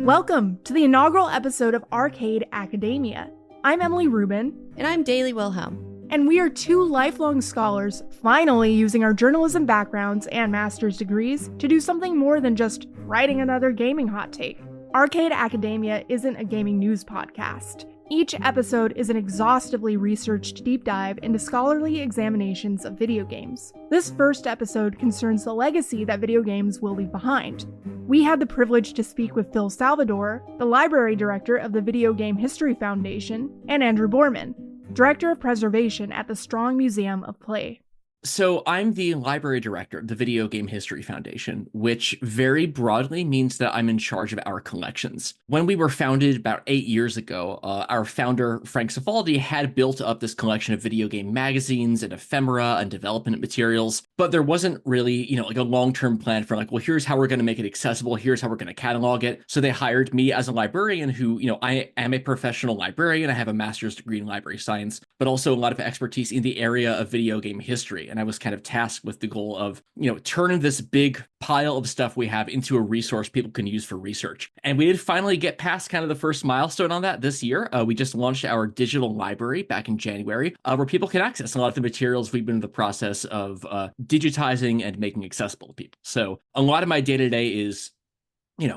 Welcome to the inaugural episode of Arcade Academia. I'm Emily Reuben. And I'm Daley Wilhelm. And we are two lifelong scholars finally using our journalism backgrounds and master's degrees to do something more than just writing another gaming hot take. Arcade Academia isn't a gaming news podcast. Each episode is an exhaustively researched deep dive into scholarly examinations of video games. This first episode concerns the legacy that video games will leave behind. We had the privilege to speak with Phil Salvador, the library director of the Video Game History Foundation, and Andrew Borman, director of preservation at the Strong Museum of Play. So I'm the library director of the Video Game History Foundation, which very broadly means that I'm in charge of our collections. When we were founded about 8 years ago, our founder, Frank Cifaldi, had built up this collection of video game magazines and ephemera and development materials, but there wasn't really, like a long-term plan for well, here's how we're going to make it accessible, here's how we're going to catalog it. So they hired me as a librarian who, I am a professional librarian. I have a master's degree in library science, but also a lot of expertise in the area of video game history. And I was kind of tasked with the goal of, turning this big pile of stuff we have into a resource people can use for research. And we did finally get past kind of the first milestone on that this year. We just launched our digital library back in January, where people can access a lot of the materials we've been in the process of digitizing and making accessible to people. So a lot of my day-to-day is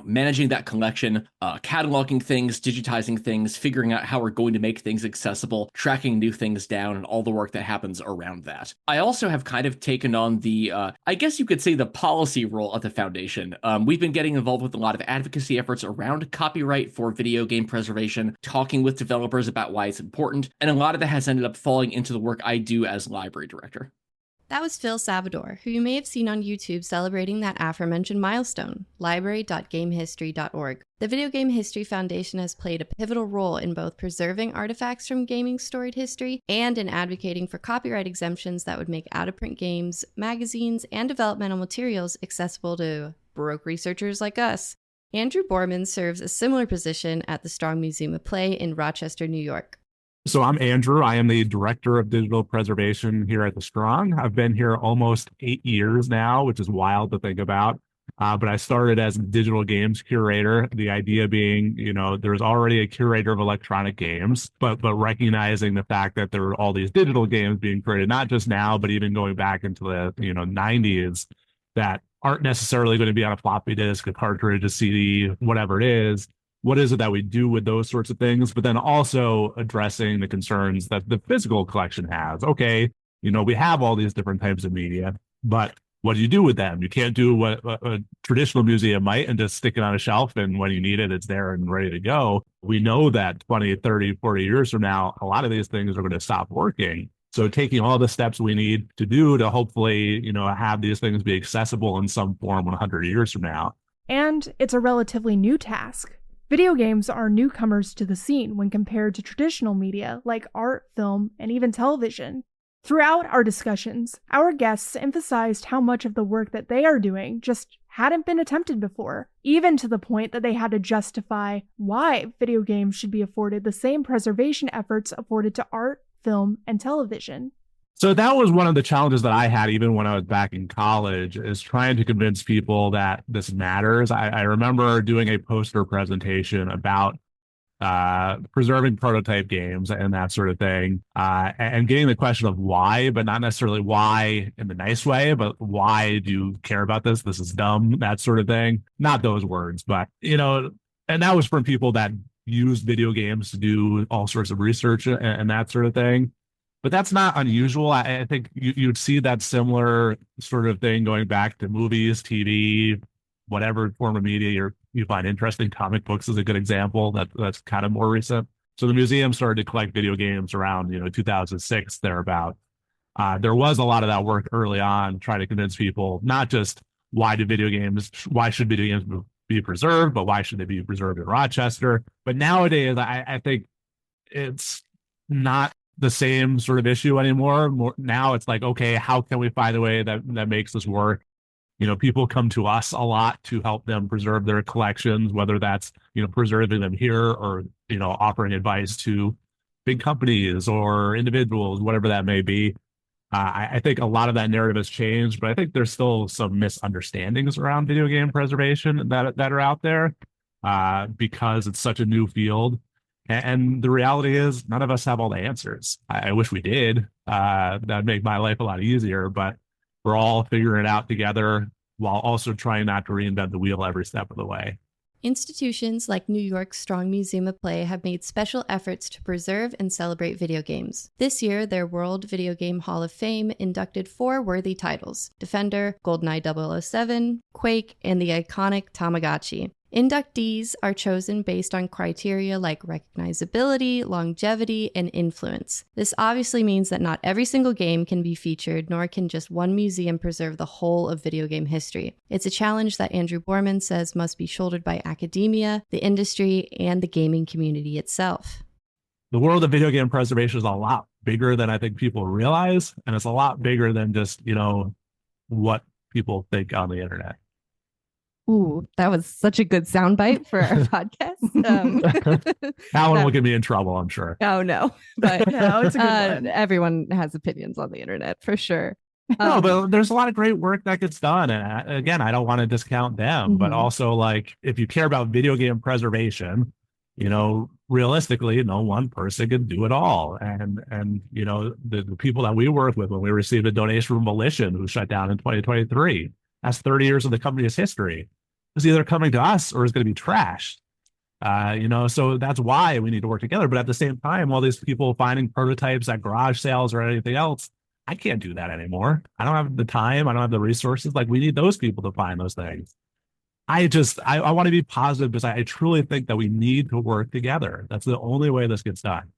managing that collection, cataloging things, digitizing things, figuring out how we're going to make things accessible, tracking new things down, and all the work that happens around that. I also have kind of taken on the, I guess you could say, the policy role at the foundation. We've been getting involved with a lot of advocacy efforts around copyright for video game preservation, talking with developers about why it's important, and a lot of that has ended up falling into the work I do as library director. That was Phil Salvador, who you may have seen on YouTube celebrating that aforementioned milestone, library.gamehistory.org. The Video Game History Foundation has played a pivotal role in both preserving artifacts from gaming's storied history and in advocating for copyright exemptions that would make out-of-print games, magazines, and developmental materials accessible to broke researchers like us. Andrew Borman serves a similar position at the Strong Museum of Play in Rochester, New York. So I'm Andrew. I am the director of digital preservation here at the Strong. I've been here almost 8 years now, which is wild to think about. But I started as a digital games curator. The idea being, there's already a curator of electronic games, but recognizing the fact that there are all these digital games being created, not just now, but even going back into the 90s, that aren't necessarily going to be on a floppy disk, a cartridge, a CD, whatever it is. What is it that we do with those sorts of things? But then also addressing the concerns that the physical collection has. Okay, we have all these different types of media, but what do you do with them? You can't do what a traditional museum might and just stick it on a shelf, and when you need it, it's there and ready to go. We know that 20, 30, 40 years from now, a lot of these things are going to stop working. So taking all the steps we need to do to hopefully, have these things be accessible in some form 100 years from now. And it's a relatively new task. Video games are newcomers to the scene when compared to traditional media like art, film, and even television. Throughout our discussions, our guests emphasized how much of the work that they are doing just hadn't been attempted before, even to the point that they had to justify why video games should be afforded the same preservation efforts afforded to art, film, and television. So that was one of the challenges that I had even when I was back in college, is trying to convince people that this matters. I remember doing a poster presentation about preserving prototype games and that sort of thing, and getting the question of why, but not necessarily why in the nice way, but why do you care about this? This is dumb, that sort of thing. Not those words, but, and that was from people that use video games to do all sorts of research and that sort of thing. But that's not unusual. I think you'd see that similar sort of thing going back to movies, TV, whatever form of media you find interesting. Comic books is a good example. That's kind of more recent. So the museum started to collect video games around 2006 thereabout. There was a lot of that work early on, trying to convince people not just why should video games be preserved, but why should they be preserved in Rochester. But nowadays, I think it's not the same sort of issue anymore. Now it's like, okay, how can we find a way that makes this work? People come to us a lot to help them preserve their collections, whether that's, preserving them here or, offering advice to big companies or individuals, whatever that may be. I think a lot of that narrative has changed, but I think there's still some misunderstandings around video game preservation that are out there. because it's such a new field. And the reality is, none of us have all the answers. I wish we did. That'd make my life a lot easier, but we're all figuring it out together while also trying not to reinvent the wheel every step of the way. Institutions like New York's Strong Museum of Play have made special efforts to preserve and celebrate video games. This year, their World Video Game Hall of Fame inducted 4 worthy titles: Defender, GoldenEye 007, Quake, and the iconic Tamagotchi. Inductees are chosen based on criteria like recognizability, longevity, and influence. This obviously means that not every single game can be featured, nor can just one museum preserve the whole of video game history. It's a challenge that Andrew Borman says must be shouldered by academia, the industry, and the gaming community itself. The world of video game preservation is a lot bigger than I think people realize, and it's a lot bigger than just, what people think on the internet. Ooh, that was such a good soundbite for our podcast. Alan will get me in trouble, I'm sure. Oh, no. But No, it's a good one. Everyone has opinions on the internet, for sure. No, but there's a lot of great work that gets done. And again, I don't want to discount them, but also, like, if you care about video game preservation, realistically, no one person can do it all. And the people that we work with, when we received a donation from Volition, who shut down in 2023, that's 30 years of the company's history. It's either coming to us or it's going to be trashed. So that's why we need to work together. But at the same time, all these people finding prototypes at garage sales or anything else, I can't do that anymore. I don't have the time. I don't have the resources. Like, we need those people to find those things. I want to be positive because I truly think that we need to work together. That's the only way this gets done.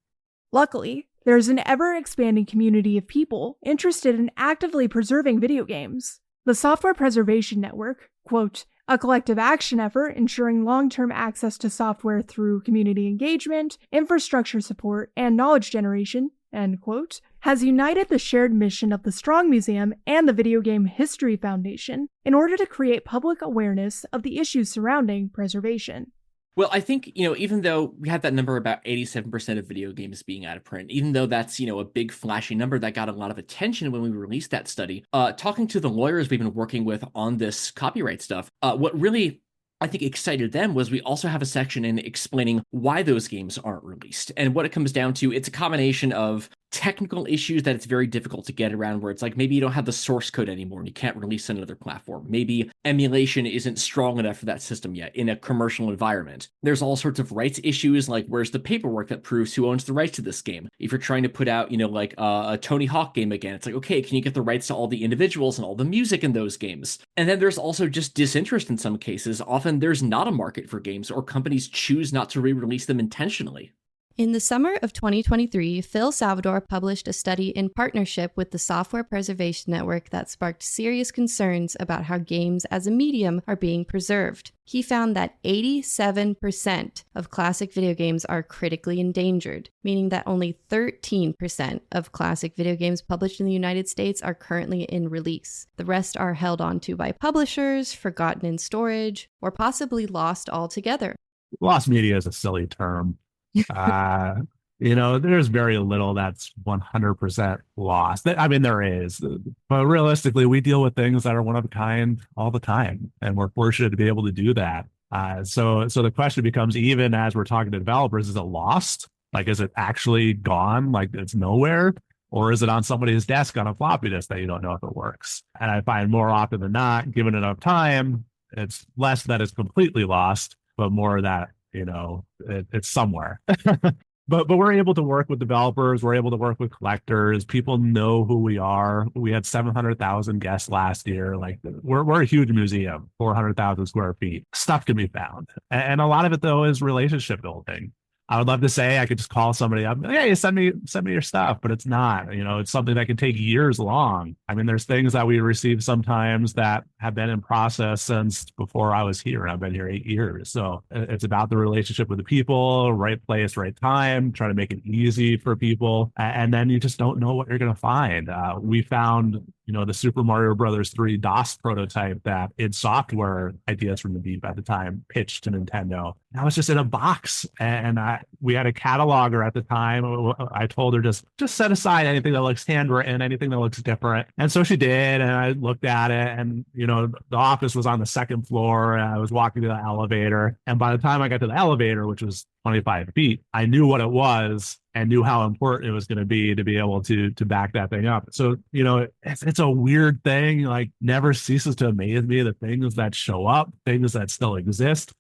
Luckily, there's an ever-expanding community of people interested in actively preserving video games. The Software Preservation Network, quote, a collective action effort ensuring long-term access to software through community engagement, infrastructure support, and knowledge generation, end quote, has united the shared mission of the Strong Museum and the Video Game History Foundation in order to create public awareness of the issues surrounding preservation. Well, I think, even though we had that number about 87% of video games being out of print, even though that's, a big flashy number that got a lot of attention when we released that study, talking to the lawyers we've been working with on this copyright stuff, what really, I think, excited them was we also have a section in explaining why those games aren't released. And what it comes down to, it's a combination of technical issues that it's very difficult to get around, where it's like maybe you don't have the source code anymore and you can't release on another platform. Maybe emulation isn't strong enough for that system yet in a commercial environment. There's all sorts of rights issues, like where's the paperwork that proves who owns the rights to this game? If you're trying to put out, a Tony Hawk game again, it's like, okay, can you get the rights to all the individuals and all the music in those games? And then there's also just disinterest in some cases. Often there's not a market for games, or companies choose not to re-release them intentionally. In the summer of 2023, Phil Salvador published a study in partnership with the Software Preservation Network that sparked serious concerns about how games as a medium are being preserved. He found that 87% of classic video games are critically endangered, meaning that only 13% of classic video games published in the United States are currently in release. The rest are held onto by publishers, forgotten in storage, or possibly lost altogether. Lost media is a silly term. There's very little that's 100% lost. I mean, there is, but realistically, we deal with things that are one of a kind all the time, and we're fortunate to be able to do that. So the question becomes, even as we're talking to developers, is it lost? Like, is it actually gone? Like, it's nowhere? Or is it on somebody's desk on a floppy disk that you don't know if it works? And I find more often than not, given enough time, it's less that it's completely lost, but more that it's somewhere. But we're able to work with developers. We're able to work with collectors. People know who we are. We had 700,000 guests last year. Like, we're a huge museum, 400,000 square feet. Stuff can be found. And a lot of it, though, is relationship building. I would love to say I could just call somebody up, hey, send me your stuff, but it's not. It's something that can take years long. I mean, there's things that we receive sometimes that have been in process since before I was here. I've been here 8 years. So it's about the relationship with the people, right place, right time, try to make it easy for people. And then you just don't know what you're going to find. We found, the Super Mario Brothers 3 DOS prototype that id Software, Ideas from the Deep at the time, pitched to Nintendo. That was just in a box. And we had a cataloger at the time. I told her just set aside anything that looks handwritten, anything that looks different. And so she did. And I looked at it, and, the office was on the second floor, and I was walking to the elevator. And by the time I got to the elevator, which was 25 feet, I knew what it was and knew how important it was going to be able to back that thing up. So, it's a weird thing, like never ceases to amaze me, the things that show up, things that still exist.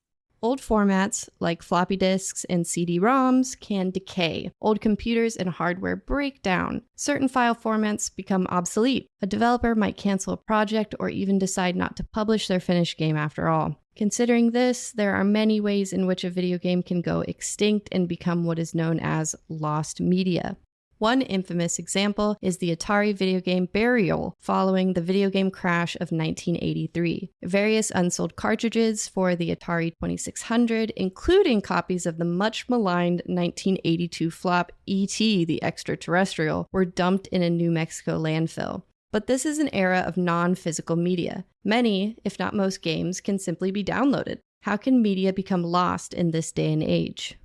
Old formats like floppy disks and CD-ROMs can decay. Old computers and hardware break down. Certain file formats become obsolete. A developer might cancel a project or even decide not to publish their finished game after all. Considering this, there are many ways in which a video game can go extinct and become what is known as lost media. One infamous example is the Atari video game Burial, following the video game crash of 1983. Various unsold cartridges for the Atari 2600, including copies of the much maligned 1982 flop E.T. the Extraterrestrial, were dumped in a New Mexico landfill. But this is an era of non-physical media. Many, if not most games, can simply be downloaded. How can media become lost in this day and age?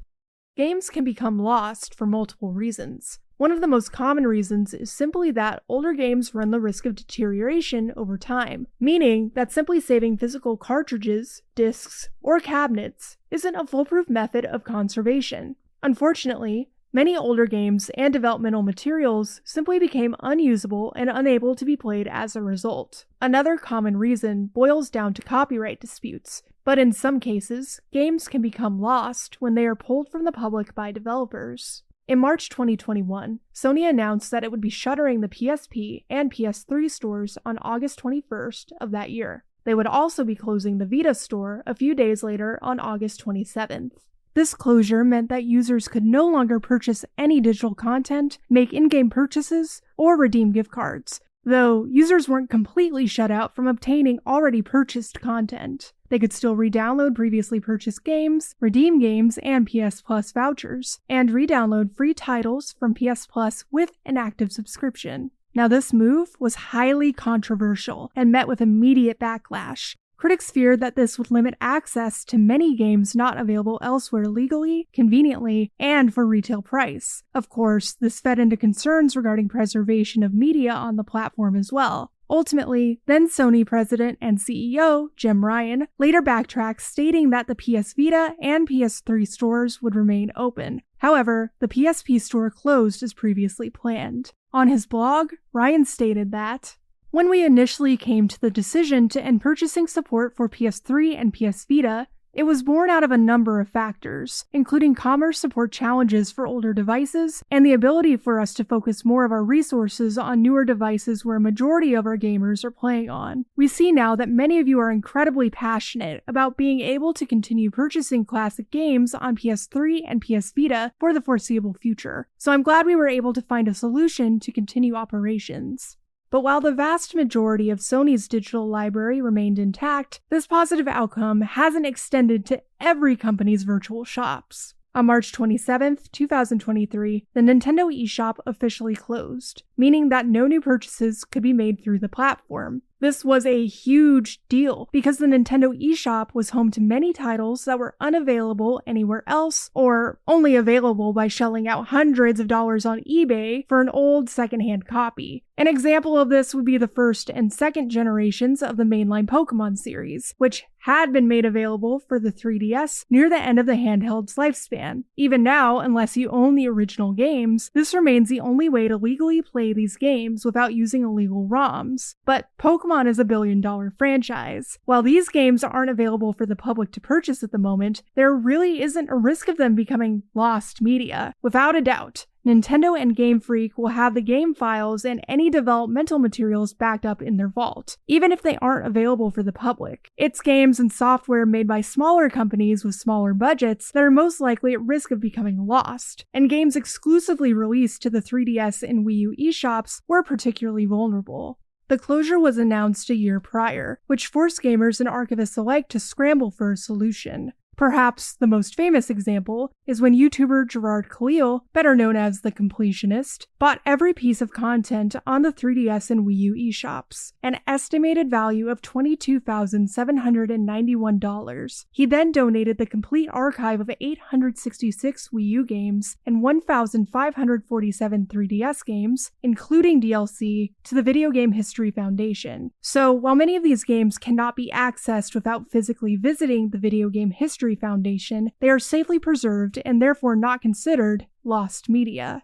Games can become lost for multiple reasons. One of the most common reasons is simply that older games run the risk of deterioration over time, meaning that simply saving physical cartridges, discs, or cabinets isn't a foolproof method of conservation. Unfortunately, many older games and developmental materials simply became unusable and unable to be played as a result. Another common reason boils down to copyright disputes, but in some cases, games can become lost when they are pulled from the public by developers. In March 2021, Sony announced that it would be shuttering the PSP and PS3 stores on August 21st of that year. They would also be closing the Vita store a few days later on August 27th. This closure meant that users could no longer purchase any digital content, make in-game purchases, or redeem gift cards, though users weren't completely shut out from obtaining already purchased content. They could still re-download previously purchased games, redeem games and PS Plus vouchers, and re-download free titles from PS Plus with an active subscription. Now, this move was highly controversial and met with immediate backlash. Critics feared that this would limit access to many games not available elsewhere legally, conveniently, and for retail price. Of course, this fed into concerns regarding preservation of media on the platform as well. Ultimately, then Sony president and CEO Jim Ryan later backtracked, stating that the PS Vita and PS3 stores would remain open. However, the PSP store closed as previously planned. On his blog, Ryan stated that, "When we initially came to the decision to end purchasing support for PS3 and PS Vita, it was born out of a number of factors, including commerce support challenges for older devices and the ability for us to focus more of our resources on newer devices where a majority of our gamers are playing on. We see now that many of you are incredibly passionate about being able to continue purchasing classic games on PS3 and PS Vita for the foreseeable future, so I'm glad we were able to find a solution to continue operations." But while the vast majority of Sony's digital library remained intact, this positive outcome hasn't extended to every company's virtual shops. On March 27, 2023, the Nintendo eShop officially closed, meaning that no new purchases could be made through the platform. This was a huge deal because the Nintendo eShop was home to many titles that were unavailable anywhere else or only available by shelling out hundreds of dollars on eBay for an old secondhand copy. An example of this would be the first and second generations of the mainline Pokemon series, which had been made available for the 3DS near the end of the handheld's lifespan. Even now, unless you own the original games, this remains the only way to legally play these games without using illegal ROMs. But Pokemon is a billion-dollar franchise. While these games aren't available for the public to purchase at the moment, there really isn't a risk of them becoming lost media. Without a doubt, Nintendo and Game Freak will have the game files and any developmental materials backed up in their vault, even if they aren't available for the public. It's games and software made by smaller companies with smaller budgets that are most likely at risk of becoming lost, and games exclusively released to the 3DS and Wii U eShops were particularly vulnerable. The closure was announced a year prior, which forced gamers and archivists alike to scramble for a solution. Perhaps the most famous example is when YouTuber Gerard Khalil, better known as The Completionist, bought every piece of content on the 3DS and Wii U eShops, an estimated value of $22,791. He then donated the complete archive of 866 Wii U games and 1,547 3DS games, including DLC, to the Video Game History Foundation. So, while many of these games cannot be accessed without physically visiting the Video Game History Foundation, they are safely preserved and therefore not considered lost media.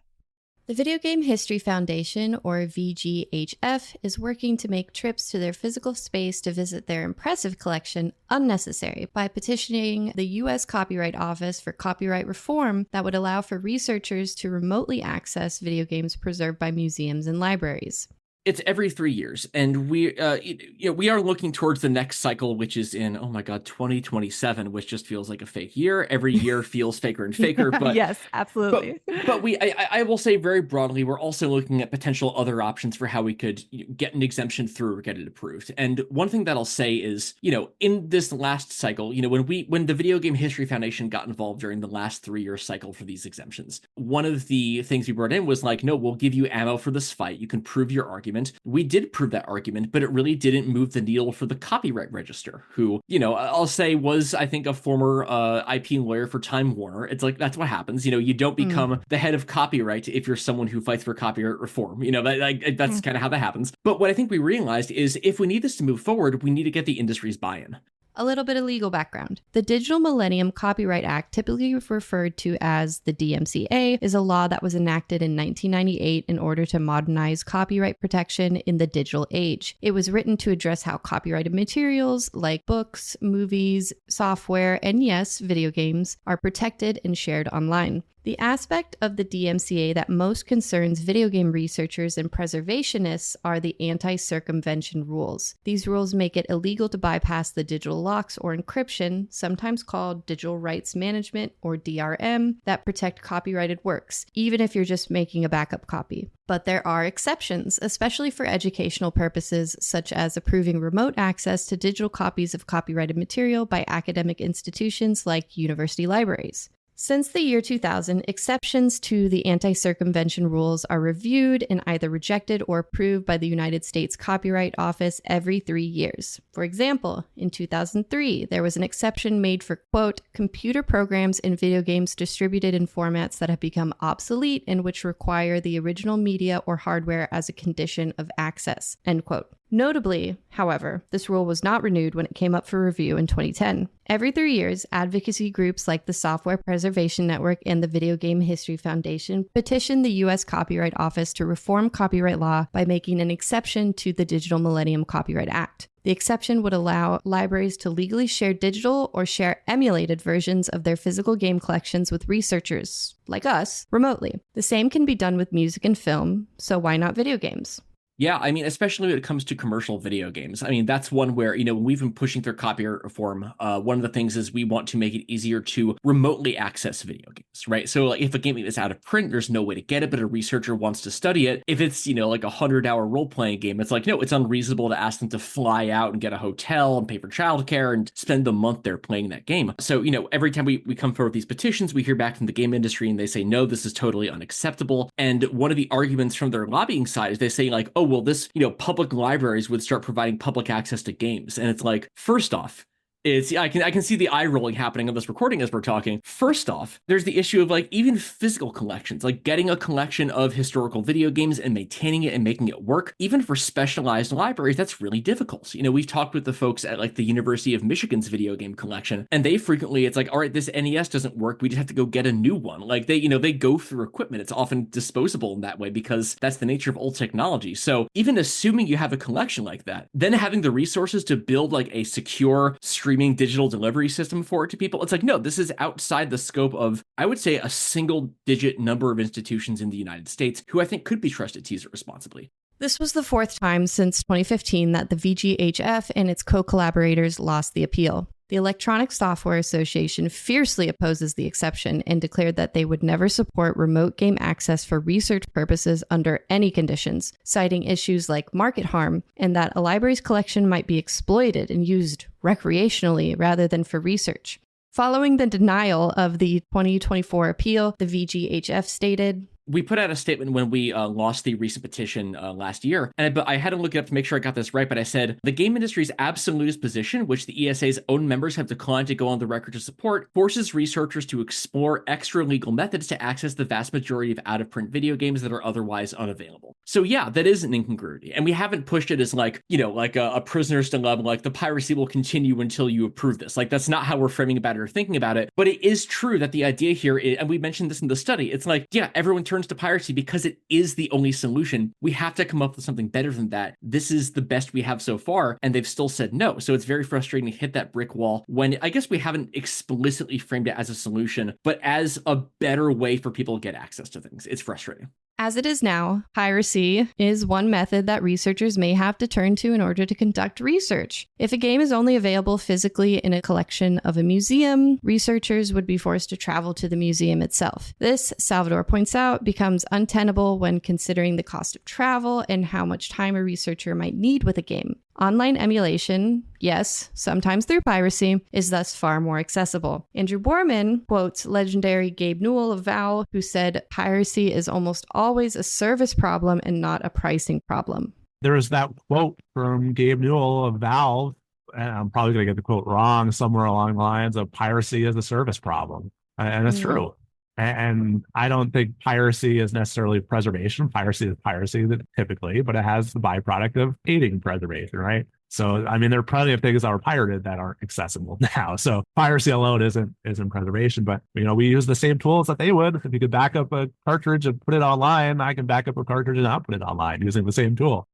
The Video Game History Foundation, or VGHF, is working to make trips to their physical space to visit their impressive collection unnecessary by petitioning the U.S. Copyright Office for copyright reform that would allow for researchers to remotely access video games preserved by museums and libraries. It's every 3 years, and we are looking towards the next cycle, which is in 2027, which just feels like a fake year. Every year feels faker and faker. But yes, absolutely. But I will say very broadly, we're also looking at potential other options for how we could get an exemption through or get it approved. And one thing that I'll say is, in this last cycle, when the Video Game History Foundation got involved during the last 3-year cycle for these exemptions, one of the things we brought in was like, no, we'll give you ammo for this fight. You can prove your argument. We did prove that argument, but it really didn't move the needle for the Copyright Register, who, I'll say was, I think, a former IP lawyer for Time Warner. It's like, that's what happens. You don't become the head of copyright if you're someone who fights for copyright reform. That's kind of how that happens. But what I think we realized is if we need this to move forward, we need to get the industry's buy-in. A little bit of legal background. The Digital Millennium Copyright Act, typically referred to as the DMCA, is a law that was enacted in 1998 in order to modernize copyright protection in the digital age. It was written to address how copyrighted materials like books, movies, software, and yes, video games are protected and shared online. The aspect of the DMCA that most concerns video game researchers and preservationists are the anti-circumvention rules. These rules make it illegal to bypass the digital locks or encryption, sometimes called digital rights management or DRM, that protect copyrighted works, even if you're just making a backup copy. But there are exceptions, especially for educational purposes, such as approving remote access to digital copies of copyrighted material by academic institutions like university libraries. Since the year 2000, exceptions to the anti-circumvention rules are reviewed and either rejected or approved by the United States Copyright Office every 3 years. For example, in 2003, there was an exception made for, quote, computer programs and video games distributed in formats that have become obsolete and which require the original media or hardware as a condition of access, end quote. Notably, however, this rule was not renewed when it came up for review in 2010. Every 3 years, advocacy groups like the Software Preservation Network and the Video Game History Foundation petition the U.S. Copyright Office to reform copyright law by making an exception to the Digital Millennium Copyright Act. The exception would allow libraries to legally share digital or share emulated versions of their physical game collections with researchers, like us, remotely. The same can be done with music and film, so why not video games? Yeah, especially when it comes to commercial video games. That's one where, when we've been pushing through copyright reform, one of the things is we want to make it easier to remotely access video games, right? So like if a game is out of print, there's no way to get it, but a researcher wants to study it. If it's, like a 100-hour role-playing game, it's like, no, it's unreasonable to ask them to fly out and get a hotel and pay for childcare and spend the month there playing that game. So, every time we come forward with these petitions, we hear back from the game industry and they say, no, this is totally unacceptable. And one of the arguments from their lobbying side is they say like, oh, well, this, public libraries would start providing public access to games. And it's like, first off, I can see the eye rolling happening on this recording as we're talking. First off, there's the issue of like even physical collections, like getting a collection of historical video games and maintaining it and making it work. Even for specialized libraries, that's really difficult. We've talked with the folks at like the University of Michigan's video game collection, and they frequently, it's like, all right, this NES doesn't work. We just have to go get a new one. Like they go through equipment. It's often disposable in that way because that's the nature of old technology. So even assuming you have a collection like that, then having the resources to build like a secure streaming digital delivery system for it to people, it's like, no, this is outside the scope of, I would say, a single digit number of institutions in the United States who I think could be trusted to use it responsibly. This was the fourth time since 2015 that the VGHF and its co-collaborators lost the appeal. The Electronic Software Association fiercely opposes the exception and declared that they would never support remote game access for research purposes under any conditions, citing issues like market harm and that a library's collection might be exploited and used recreationally rather than for research. Following the denial of the 2024 appeal, the VGHF stated, we put out a statement when we lost the recent petition last year, and I had to look it up to make sure I got this right, but I said, the game industry's absolutist position, which the ESA's own members have declined to go on the record to support, forces researchers to explore extra-legal methods to access the vast majority of out-of-print video games that are otherwise unavailable. So yeah, that is an incongruity, and we haven't pushed it as like, you know, like a prisoner's dilemma, like the piracy will continue until you approve this. Like, that's not how we're framing about it or thinking about it, but it is true that the idea here is, and we mentioned this in the study, it's like, yeah, everyone turns to piracy because it is the only solution. We have to come up with something better than that. This is the best we have so far, and they've still said no. So it's very frustrating to hit that brick wall when I guess we haven't explicitly framed it as a solution, but as a better way for people to get access to things. It's frustrating. As it is now, piracy is one method that researchers may have to turn to in order to conduct research. If a game is only available physically in a collection of a museum, researchers would be forced to travel to the museum itself. This, Salvador points out, becomes untenable when considering the cost of travel and how much time a researcher might need with a game. Online emulation, yes, sometimes through piracy, is thus far more accessible. Andrew Borman quotes legendary Gabe Newell of Valve, who said, piracy is almost always a service problem and not a pricing problem. There was that quote from Gabe Newell of Valve, and I'm probably going to get the quote wrong, somewhere along the lines of piracy is a service problem. And it's true. And I don't think piracy is necessarily preservation. Piracy is piracy typically, but it has the byproduct of aiding preservation, right? So, I mean, there are plenty of things that are pirated that aren't accessible now. So piracy alone isn't preservation, but, you know, we use the same tools that they would. If you could back up a cartridge and put it online, I can back up a cartridge and not put it online using the same tool.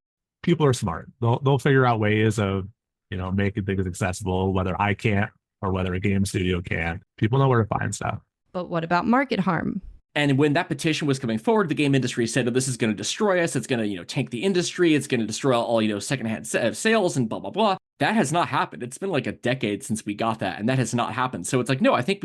People are smart. They'll figure out ways of, you know, making things accessible, whether I can't or whether a game studio can. People know where to find stuff. But what about market harm? And when that petition was coming forward, the game industry said, oh, this is going to destroy us. It's going to, you know, tank the industry. It's going to destroy all, you know, secondhand sales and blah, blah, blah. That has not happened. It's been like a decade since we got that, and that has not happened. So it's like, no, I think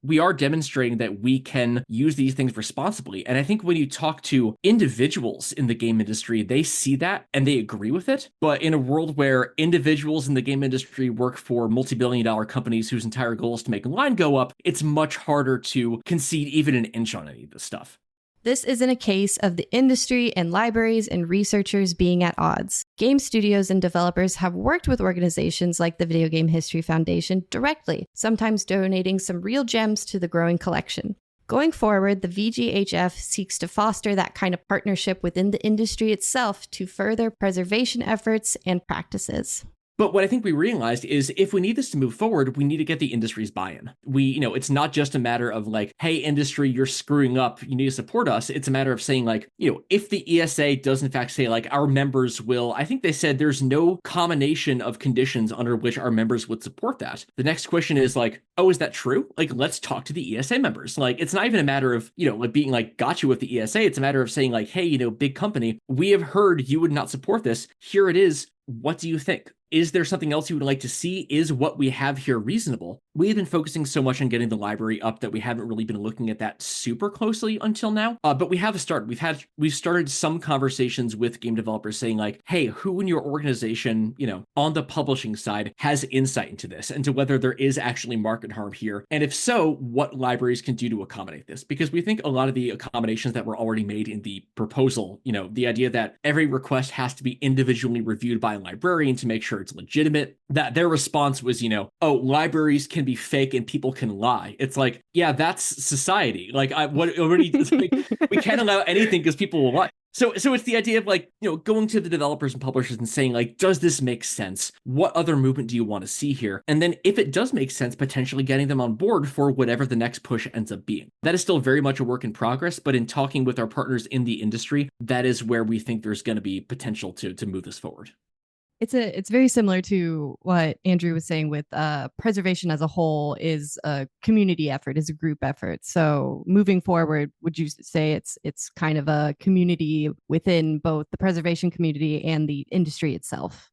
we are demonstrating that we can use these things responsibly. And I think when you talk to individuals in the game industry, they see that and they agree with it. But in a world where individuals in the game industry work for multi-billion-dollar companies whose entire goal is to make a line go up, it's much harder to concede even an inch on any of this stuff. This isn't a case of the industry and libraries and researchers being at odds. Game studios and developers have worked with organizations like the Video Game History Foundation directly, sometimes donating some real gems to the growing collection. Going forward, the VGHF seeks to foster that kind of partnership within the industry itself to further preservation efforts and practices. But what I think we realized is if we need this to move forward, we need to get the industry's buy-in. It's not just a matter of like, hey, industry, you're screwing up, you need to support us. It's a matter of saying like, if the ESA does in fact say like our members will, I think they said there's no combination of conditions under which our members would support that. The next question is like, oh, is that true? Like, let's talk to the ESA members. Like, it's not even a matter of, like being like gotcha with the ESA. It's a matter of saying like, hey, big company, we have heard you would not support this. Here it is. What do you think? Is there something else you would like to see? Is what we have here reasonable? We've been focusing so much on getting the library up that we haven't really been looking at that super closely until now. But we have started. We've started some conversations with game developers saying like, hey, who in your organization, on the publishing side has insight into this and to whether there is actually market harm here. And if so, what libraries can do to accommodate this? Because we think a lot of the accommodations that were already made in the proposal, the idea that every request has to be individually reviewed by a librarian to make sure it's legitimate, that their response was, oh, libraries can be fake and people can lie. It's like, yeah, that's society. Like, we can't allow anything because people will lie. So it's the idea of like, going to the developers and publishers and saying like, does this make sense? What other movement do you want to see here? And then if it does make sense, potentially getting them on board for whatever the next push ends up being. That is still very much a work in progress, but in talking with our partners in the industry, that is where we think there's going to be potential to move this forward. It's very similar to what Andrew was saying with preservation as a whole is a community effort, is a group effort. So moving forward, would you say it's kind of a community within both the preservation community and the industry itself?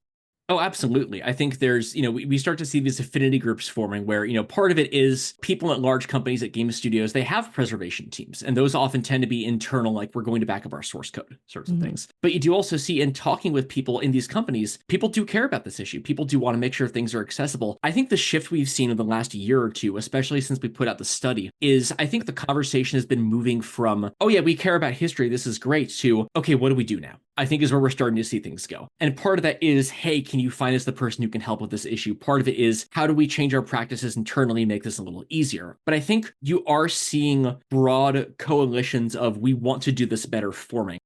Oh, absolutely. I think there's, we start to see these affinity groups forming where, part of it is people at large companies at game studios, they have preservation teams, and those often tend to be internal, like we're going to back up our source code sorts of things. But you do also see in talking with people in these companies, people do care about this issue. People do want to make sure things are accessible. I think the shift we've seen in the last year or two, especially since we put out the study, is I think the conversation has been moving from, oh yeah, we care about history, this is great, to, okay, what do we do now? I think is where we're starting to see things go. And part of that is, hey, can you find us the person who can help with this issue? Part of it is, how do we change our practices internally, make this a little easier? But I think you are seeing broad coalitions of, we want to do this better forming.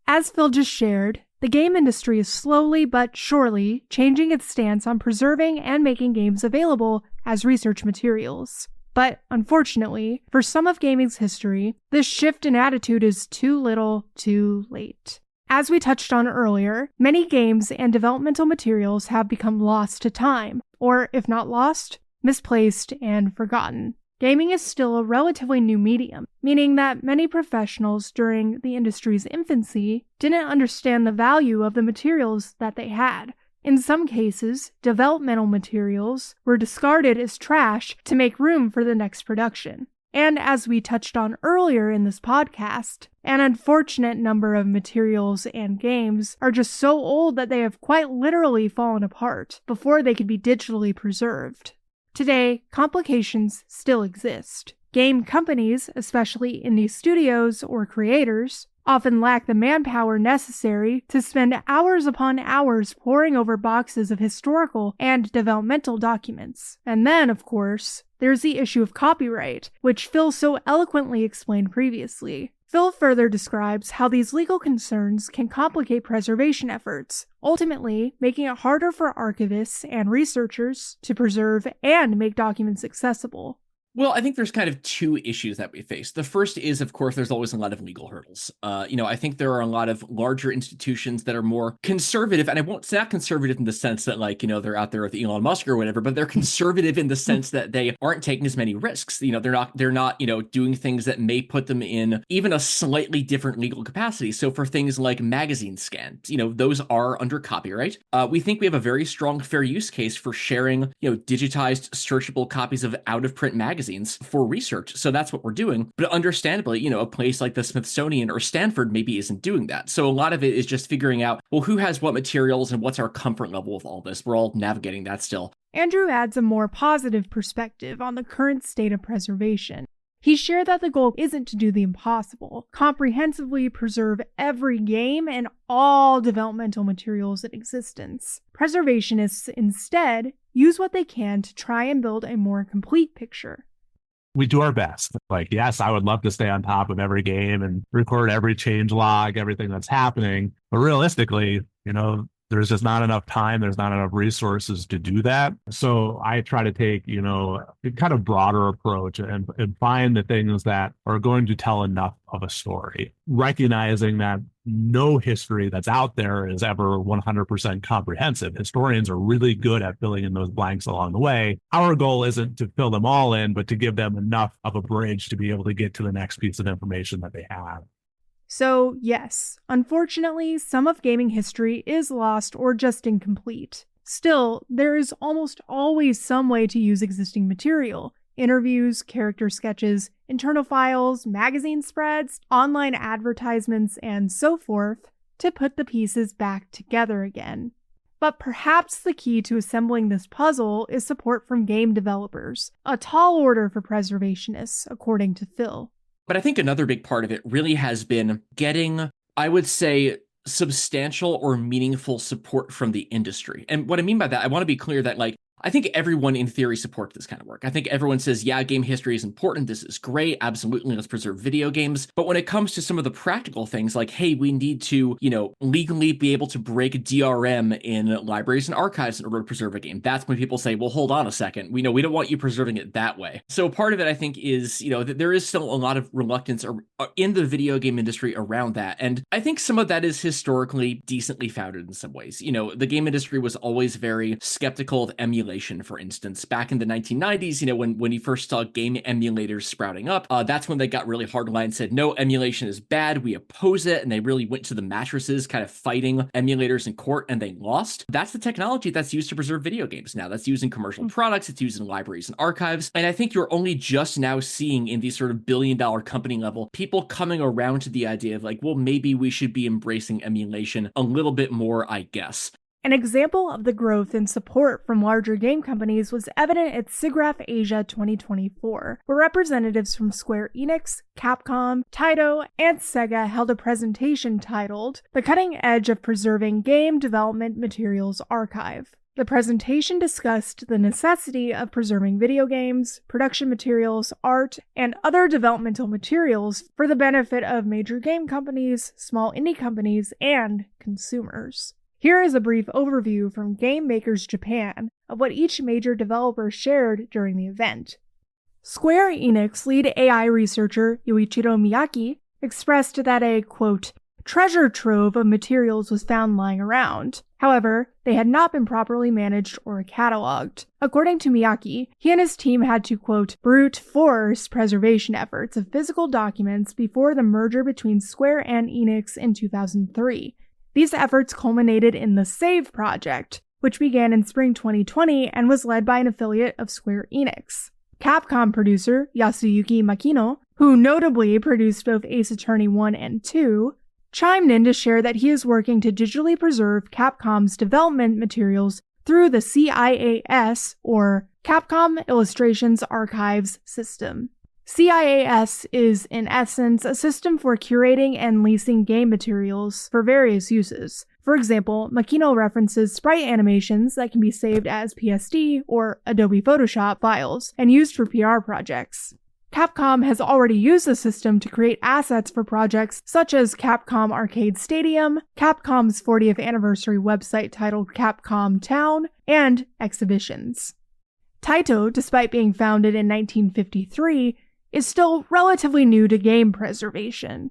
As Phil just shared, the game industry is slowly but surely changing its stance on preserving and making games available as research materials. But unfortunately, for some of gaming's history, this shift in attitude is too little, too late. As we touched on earlier, many games and developmental materials have become lost to time, or if not lost, misplaced and forgotten. Gaming is still a relatively new medium, meaning that many professionals during the industry's infancy didn't understand the value of the materials that they had. In some cases, developmental materials were discarded as trash to make room for the next production. And as we touched on earlier in this podcast, an unfortunate number of materials and games are just so old that they have quite literally fallen apart before they could be digitally preserved. Today, complications still exist. Game companies, especially indie studios or creators, often lack the manpower necessary to spend hours upon hours poring over boxes of historical and developmental documents. And then, of course, there's the issue of copyright, which Phil so eloquently explained previously. Phil further describes how these legal concerns can complicate preservation efforts, ultimately making it harder for archivists and researchers to preserve and make documents accessible. Well, I think there's kind of two issues that we face. The first is, of course, there's always a lot of legal hurdles. I think there are a lot of larger institutions that are more conservative, and I won't say not conservative in the sense that, they're out there with Elon Musk or whatever, but they're conservative in the sense that they aren't taking as many risks. They're not, doing things that may put them in even a slightly different legal capacity. So for things like magazine scans, those are under copyright. We think we have a very strong fair use case for sharing, digitized, searchable copies of out-of-print magazines for research. So that's what we're doing. But understandably, a place like the Smithsonian or Stanford maybe isn't doing that. So a lot of it is just figuring out, well, who has what materials and what's our comfort level with all this? We're all navigating that still. Andrew adds a more positive perspective on the current state of preservation. He shared that the goal isn't to do the impossible, comprehensively preserve every game and all developmental materials in existence. Preservationists instead use what they can to try and build a more complete picture. We do our best. Yes, I would love to stay on top of every game and record every change log, everything that's happening. But realistically, there's just not enough time. There's not enough resources to do that. So I try to take, a kind of broader approach and find the things that are going to tell enough of a story, recognizing that no history that's out there is ever 100% comprehensive. Historians are really good at filling in those blanks along the way. Our goal isn't to fill them all in, but to give them enough of a bridge to be able to get to the next piece of information that they have. So, yes, unfortunately, some of gaming history is lost or just incomplete. Still, there is almost always some way to use existing material. Interviews, character sketches, internal files, magazine spreads, online advertisements, and so forth, to put the pieces back together again. But perhaps the key to assembling this puzzle is support from game developers, a tall order for preservationists, according to Phil. But I think another big part of it really has been getting, I would say, substantial or meaningful support from the industry. And what I mean by that, I want to be clear that, I think everyone in theory supports this kind of work. I think everyone says, yeah, game history is important. This is great. Absolutely. Let's preserve video games. But when it comes to some of the practical things like, hey, we need to, legally be able to break DRM in libraries and archives in order to preserve a game. That's when people say, well, hold on a second. We don't want you preserving it that way. So part of it, I think, is, that there is still a lot of reluctance in the video game industry around that. And I think some of that is historically decently founded in some ways. The game industry was always very skeptical of emulation emulation, for instance. Back in the 1990s, when you first saw game emulators sprouting up, that's when they got really hardline and said, no, emulation is bad, we oppose it, and they really went to the mattresses kind of fighting emulators in court, and they lost. That's the technology that's used to preserve video games now. That's used in commercial products, it's used in libraries and archives, and I think you're only just now seeing in these sort of billion-dollar company level people coming around to the idea of like, well, maybe we should be embracing emulation a little bit more, I guess. An example of the growth and support from larger game companies was evident at SIGGRAPH Asia 2024, where representatives from Square Enix, Capcom, Taito, and Sega held a presentation titled The Cutting Edge of Preserving Game Development Materials Archive. The presentation discussed the necessity of preserving video games, production materials, art, and other developmental materials for the benefit of major game companies, small indie companies, and consumers. Here is a brief overview from Game Makers Japan of what each major developer shared during the event. Square Enix lead AI researcher Yuichiro Miyake expressed that a, quote, treasure trove of materials was found lying around. However, they had not been properly managed or cataloged. According to Miyake, he and his team had to, quote, brute force preservation efforts of physical documents before the merger between Square and Enix in 2003. These efforts culminated in the SAVE project, which began in spring 2020 and was led by an affiliate of Square Enix. Capcom producer Yasuyuki Makino, who notably produced both Ace Attorney 1 and 2, chimed in to share that he is working to digitally preserve Capcom's development materials through the CIAS, or Capcom Illustrations Archives system. CIAS is, in essence, a system for curating and leasing game materials for various uses. For example, Makino references sprite animations that can be saved as PSD or Adobe Photoshop files and used for PR projects. Capcom has already used the system to create assets for projects such as Capcom Arcade Stadium, Capcom's 40th anniversary website titled Capcom Town, and exhibitions. Taito, despite being founded in 1953, is still relatively new to game preservation.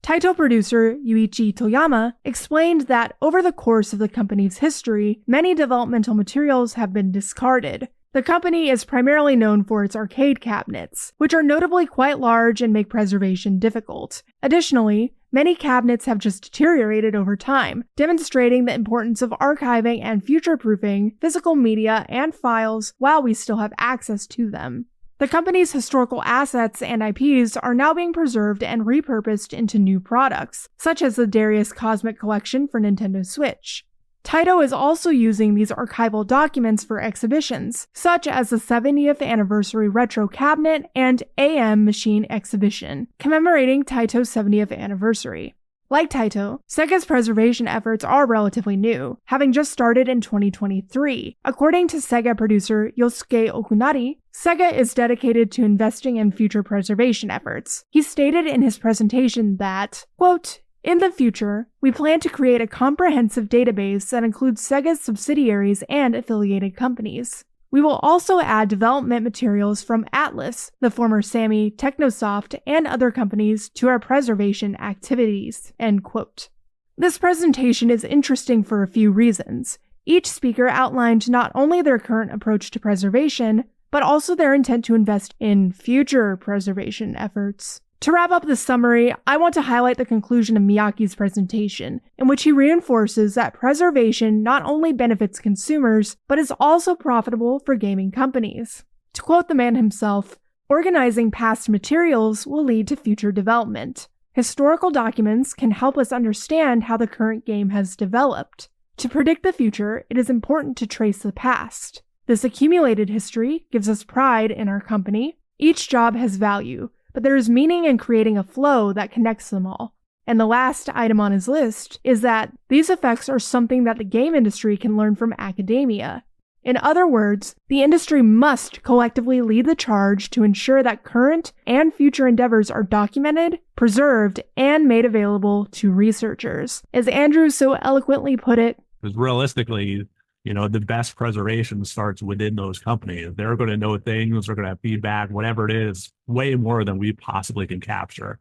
Taito producer Yuichi Toyama explained that over the course of the company's history, many developmental materials have been discarded. The company is primarily known for its arcade cabinets, which are notably quite large and make preservation difficult. Additionally, many cabinets have just deteriorated over time, demonstrating the importance of archiving and future-proofing physical media and files while we still have access to them. The company's historical assets and IPs are now being preserved and repurposed into new products, such as the Darius Cosmic Collection for Nintendo Switch. Taito is also using these archival documents for exhibitions, such as the 70th Anniversary Retro Cabinet and AM Machine Exhibition, commemorating Taito's 70th anniversary. Like Taito, Sega's preservation efforts are relatively new, having just started in 2023. According to Sega producer Yosuke Okunari, Sega is dedicated to investing in future preservation efforts. He stated in his presentation that, quote, in the future, we plan to create a comprehensive database that includes Sega's subsidiaries and affiliated companies. We will also add development materials from Atlas, the former Sammy, Technosoft, and other companies to our preservation activities, end quote. This presentation is interesting for a few reasons. Each speaker outlined not only their current approach to preservation, but also their intent to invest in future preservation efforts. To wrap up the summary, I want to highlight the conclusion of Miyake's presentation, in which he reinforces that preservation not only benefits consumers, but is also profitable for gaming companies. To quote the man himself, organizing past materials will lead to future development. Historical documents can help us understand how the current game has developed. To predict the future, it is important to trace the past. This accumulated history gives us pride in our company. Each job has value, but there is meaning in creating a flow that connects them all. And the last item on his list is that these effects are something that the game industry can learn from academia. In other words, the industry must collectively lead the charge to ensure that current and future endeavors are documented, preserved, and made available to researchers. As Andrew so eloquently put it, because realistically, the best preservation starts within those companies. They're going to know things, they're going to have feedback, whatever it is, way more than we possibly can capture.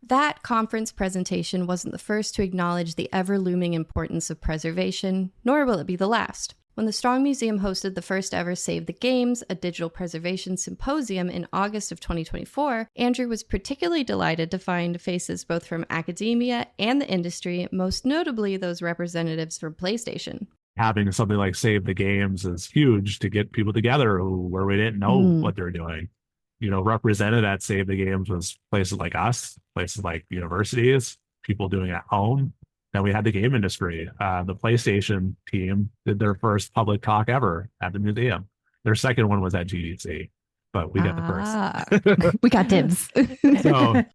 That conference presentation wasn't the first to acknowledge the ever-looming importance of preservation, nor will it be the last. When the Strong Museum hosted the first ever Save the Games, a digital preservation symposium in August of 2024, Andrew was particularly delighted to find faces both from academia and the industry, most notably those representatives from PlayStation. Having something like Save the Games is huge to get people together where we didn't know what they're doing. Represented at Save the Games was places like us, places like universities, people doing it at home. Then we had the game industry. The PlayStation team did their first public talk ever at the museum. Their second one was at GDC, but we got the first. We got dibs.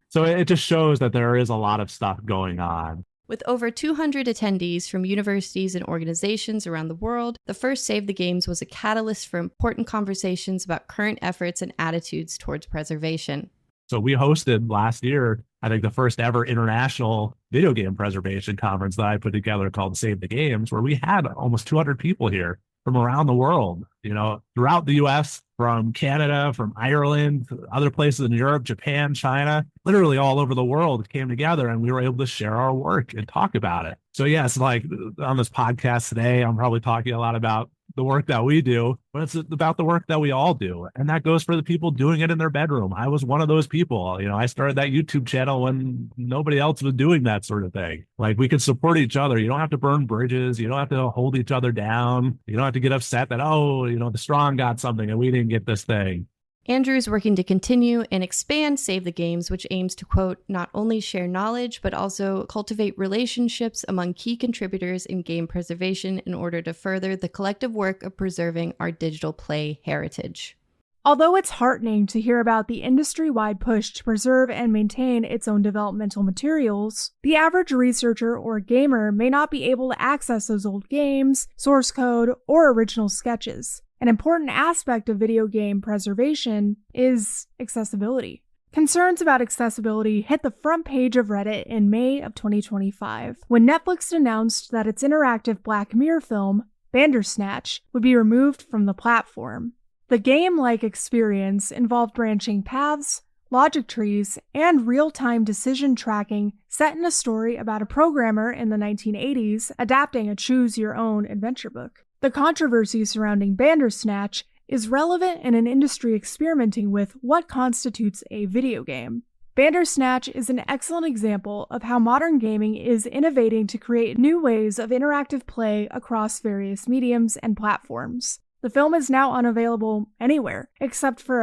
So it just shows that there is a lot of stuff going on. With over 200 attendees from universities and organizations around the world, the first Save the Games was a catalyst for important conversations about current efforts and attitudes towards preservation. So we hosted last year, I think, the first ever international video game preservation conference that I put together called Save the Games, where we had almost 200 people here from around the world, throughout the US, from Canada, from Ireland, other places in Europe, Japan, China, literally all over the world came together, and we were able to share our work and talk about it. So yes, like on this podcast today, I'm probably talking a lot about the work that we do, but it's about the work that we all do. And that goes for the people doing it in their bedroom. I was one of those people. I started that YouTube channel when nobody else was doing that sort of thing. Like, we could support each other. You don't have to burn bridges. You don't have to hold each other down. You don't have to get upset that, the strong got something and we didn't get this thing. Andrew is working to continue and expand Save the Games, which aims to, quote, not only share knowledge, but also cultivate relationships among key contributors in game preservation in order to further the collective work of preserving our digital play heritage. Although it's heartening to hear about the industry-wide push to preserve and maintain its own developmental materials, the average researcher or gamer may not be able to access those old games, source code, or original sketches. An important aspect of video game preservation is accessibility. Concerns about accessibility hit the front page of Reddit in May of 2025, when Netflix announced that its interactive Black Mirror film, Bandersnatch, would be removed from the platform. The game-like experience involved branching paths, logic trees, and real-time decision tracking set in a story about a programmer in the 1980s adapting a choose-your-own adventure book. The controversy surrounding Bandersnatch is relevant in an industry experimenting with what constitutes a video game. Bandersnatch is an excellent example of how modern gaming is innovating to create new ways of interactive play across various mediums and platforms. The film is now unavailable anywhere, except for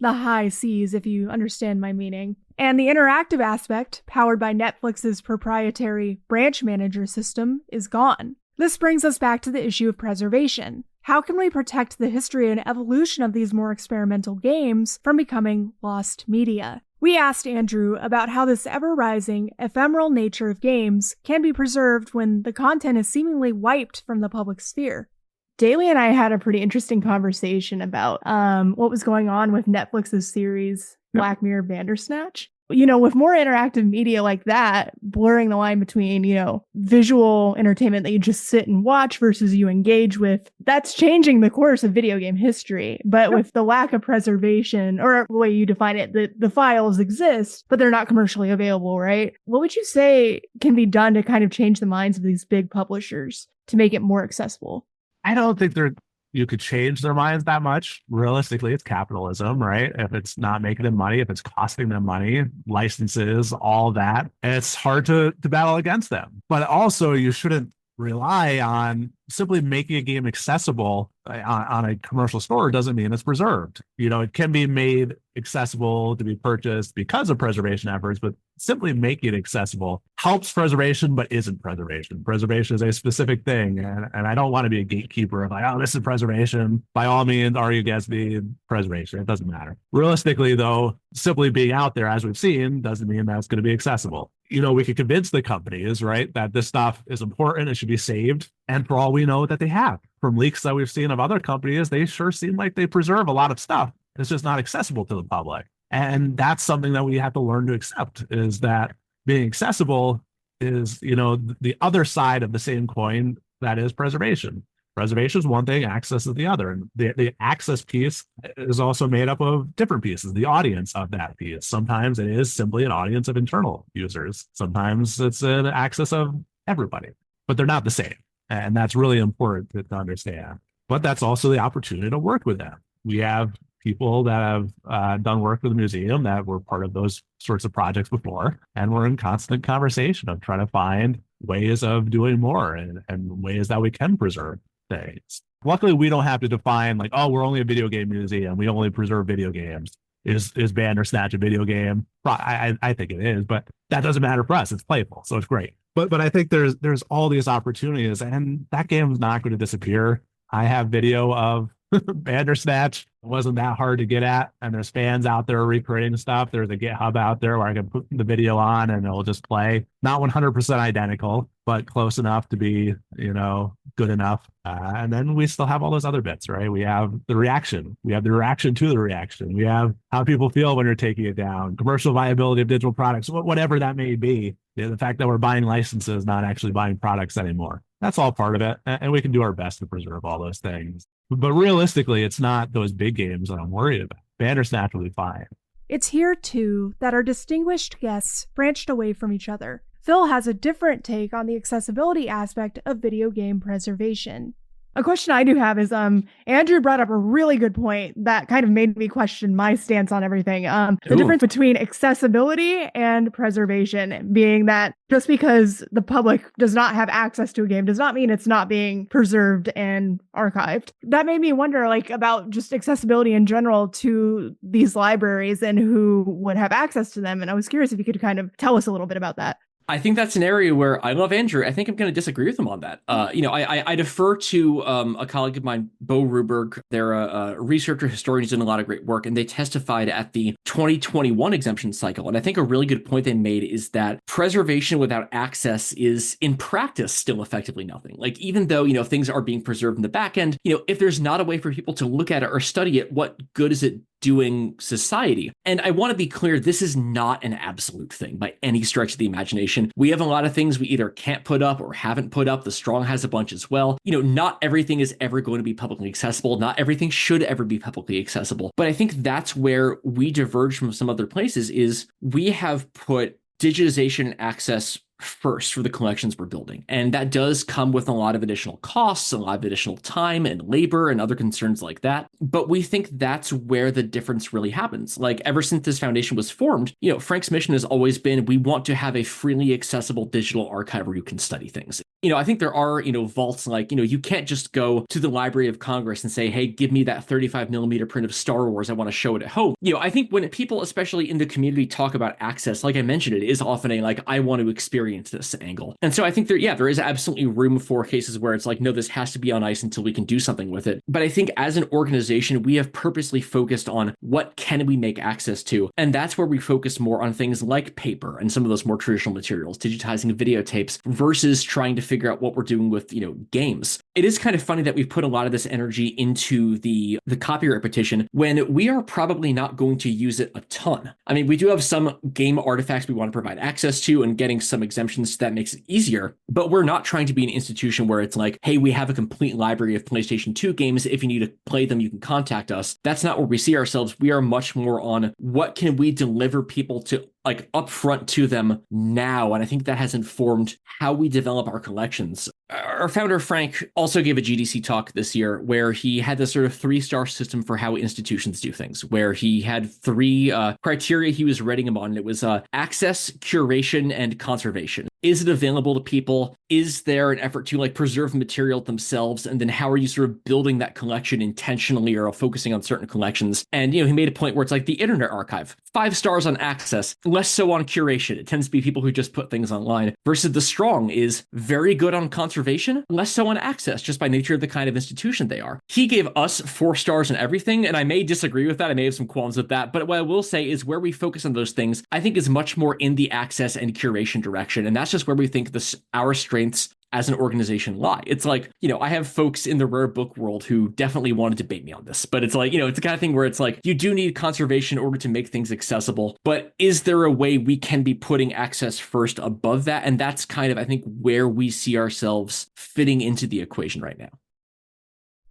the high seas, if you understand my meaning. And the interactive aspect, powered by Netflix's proprietary branch manager system, is gone. This brings us back to the issue of preservation. How can we protect the history and evolution of these more experimental games from becoming lost media? We asked Andrew about how this ever-rising, ephemeral nature of games can be preserved when the content is seemingly wiped from the public sphere. Daley and I had a pretty interesting conversation about what was going on with Netflix's series Black Mirror Bandersnatch. With more interactive media like that, blurring the line between, visual entertainment that you just sit and watch versus you engage with, that's changing the course of video game history. But with the lack of preservation, or the way you define it, the files exist, but they're not commercially available, right? What would you say can be done to kind of change the minds of these big publishers to make it more accessible? I don't think you could change their minds that much. Realistically, it's capitalism, right? If it's not making them money, if it's costing them money, licenses, all that, it's hard to battle against them. But also, you shouldn't rely on simply making a game accessible on a commercial store doesn't mean it's preserved. It can be made accessible to be purchased because of preservation efforts, but simply making it accessible helps preservation, but isn't preservation. Preservation is a specific thing. And I don't want to be a gatekeeper of this is preservation. By all means, argue against the preservation. It doesn't matter. Realistically, though, simply being out there, as we've seen, doesn't mean that's going to be accessible. We could convince the companies, right, that this stuff is important, it should be saved. And for all we know that they have. From leaks that we've seen of other companies, they sure seem like they preserve a lot of stuff. It's just not accessible to the public. And that's something that we have to learn to accept, is that being accessible is, the other side of the same coin that is preservation. Preservation is one thing, access is the other. And the access piece is also made up of different pieces, the audience of that piece. Sometimes it is simply an audience of internal users. Sometimes it's an access of everybody, but they're not the same. And that's really important to understand. But that's also the opportunity to work with them. We have people that have done work with the museum that were part of those sorts of projects before, and we're in constant conversation of trying to find ways of doing more and ways that we can preserve things. Luckily, we don't have to define like, oh, we're only a video game museum. We only preserve video games. Is Bandersnatch a video game? I think it is, but that doesn't matter for us. It's playful, so it's great. But I think there's all these opportunities, and that game's not going to disappear. I have video of Bandersnatch. It wasn't that hard to get at, and there's fans out there recreating stuff. There's a GitHub out there where I can put the video on and it'll just play. Not 100% identical, but close enough to be, good enough. And then we still have all those other bits, right? We have the reaction. We have the reaction to the reaction. We have how people feel when you're taking it down, commercial viability of digital products, whatever that may be. The fact that we're buying licenses, not actually buying products anymore. That's all part of it. And we can do our best to preserve all those things. But realistically, it's not those big games that I'm worried about. Bandersnatch will be fine. It's here, too, that our distinguished guests branched away from each other. Phil has a different take on the accessibility aspect of video game preservation. A question I do have is, Andrew brought up a really good point that kind of made me question my stance on everything. The difference between accessibility and preservation being that just because the public does not have access to a game does not mean it's not being preserved and archived. That made me wonder, about just accessibility in general to these libraries and who would have access to them. And I was curious if you could kind of tell us a little bit about that. I think that's an area where I love Andrew. I think I'm going to disagree with him on that. I defer to a colleague of mine, Bo Ruberg. They're a researcher, historian who's done a lot of great work, and they testified at the 2021 exemption cycle. And I think a really good point they made is that preservation without access is, in practice, still effectively nothing. Like, even though, things are being preserved in the back end, if there's not a way for people to look at it or study it, what good is it doing society? And I want to be clear, this is not an absolute thing by any stretch of the imagination. We have a lot of things we either can't put up or haven't put up. The Strong has a bunch as well. Not everything is ever going to be publicly accessible. Not everything should ever be publicly accessible. But I think that's where we diverge from some other places is we have put digitization and access first for the collections we're building. And that does come with a lot of additional costs, a lot of additional time and labor and other concerns like that. But we think that's where the difference really happens. Like, ever since this foundation was formed, Frank's mission has always been, we want to have a freely accessible digital archive where you can study things. I think there are, vaults like, you can't just go to the Library of Congress and say, hey, give me that 35 millimeter print of Star Wars. I want to show it at home. I think when people, especially in the community, talk about access, like I mentioned, it is often I want to experience this angle. And so I think there is absolutely room for cases where it's like, no, this has to be on ice until we can do something with it. But I think as an organization, we have purposely focused on what can we make access to. And that's where we focus more on things like paper and some of those more traditional materials, digitizing videotapes versus trying to figure out what we're doing with, games. It is kind of funny that we've put a lot of this energy into the copyright petition when we are probably not going to use it a ton. I mean, we do have some game artifacts we want to provide access to, and getting some exemptions that makes it easier, but we're not trying to be an institution where it's like, hey, we have a complete library of PlayStation 2 games. If you need to play them, you can contact us. That's not where we see ourselves. We are much more on what can we deliver people to upfront to them now. And I think that has informed how we develop our collections. Our founder, Frank, also gave a GDC talk this year where he had this sort of 3-star system for how institutions do things, where he had 3 criteria he was rating them on. It was access, curation, and conservation. Is it available to people? Is there an effort to preserve material themselves? And then how are you sort of building that collection intentionally or focusing on certain collections? And, he made a point where it's like the Internet Archive, 5 stars on access, less so on curation. It tends to be people who just put things online, versus the Strong is very good on conservation, less so on access, just by nature of the kind of institution they are. He gave us 4 stars on everything, and I may disagree with that. I may have some qualms with that, but what I will say is where we focus on those things, I think is much more in the access and curation direction. And that's just where we think our strengths as an organization lie. It's like, I have folks in the rare book world who definitely want to debate me on this, but it's like, it's the kind of thing where it's like, you do need conservation in order to make things accessible, but is there a way we can be putting access first above that? And that's kind of, I think, where we see ourselves fitting into the equation right now.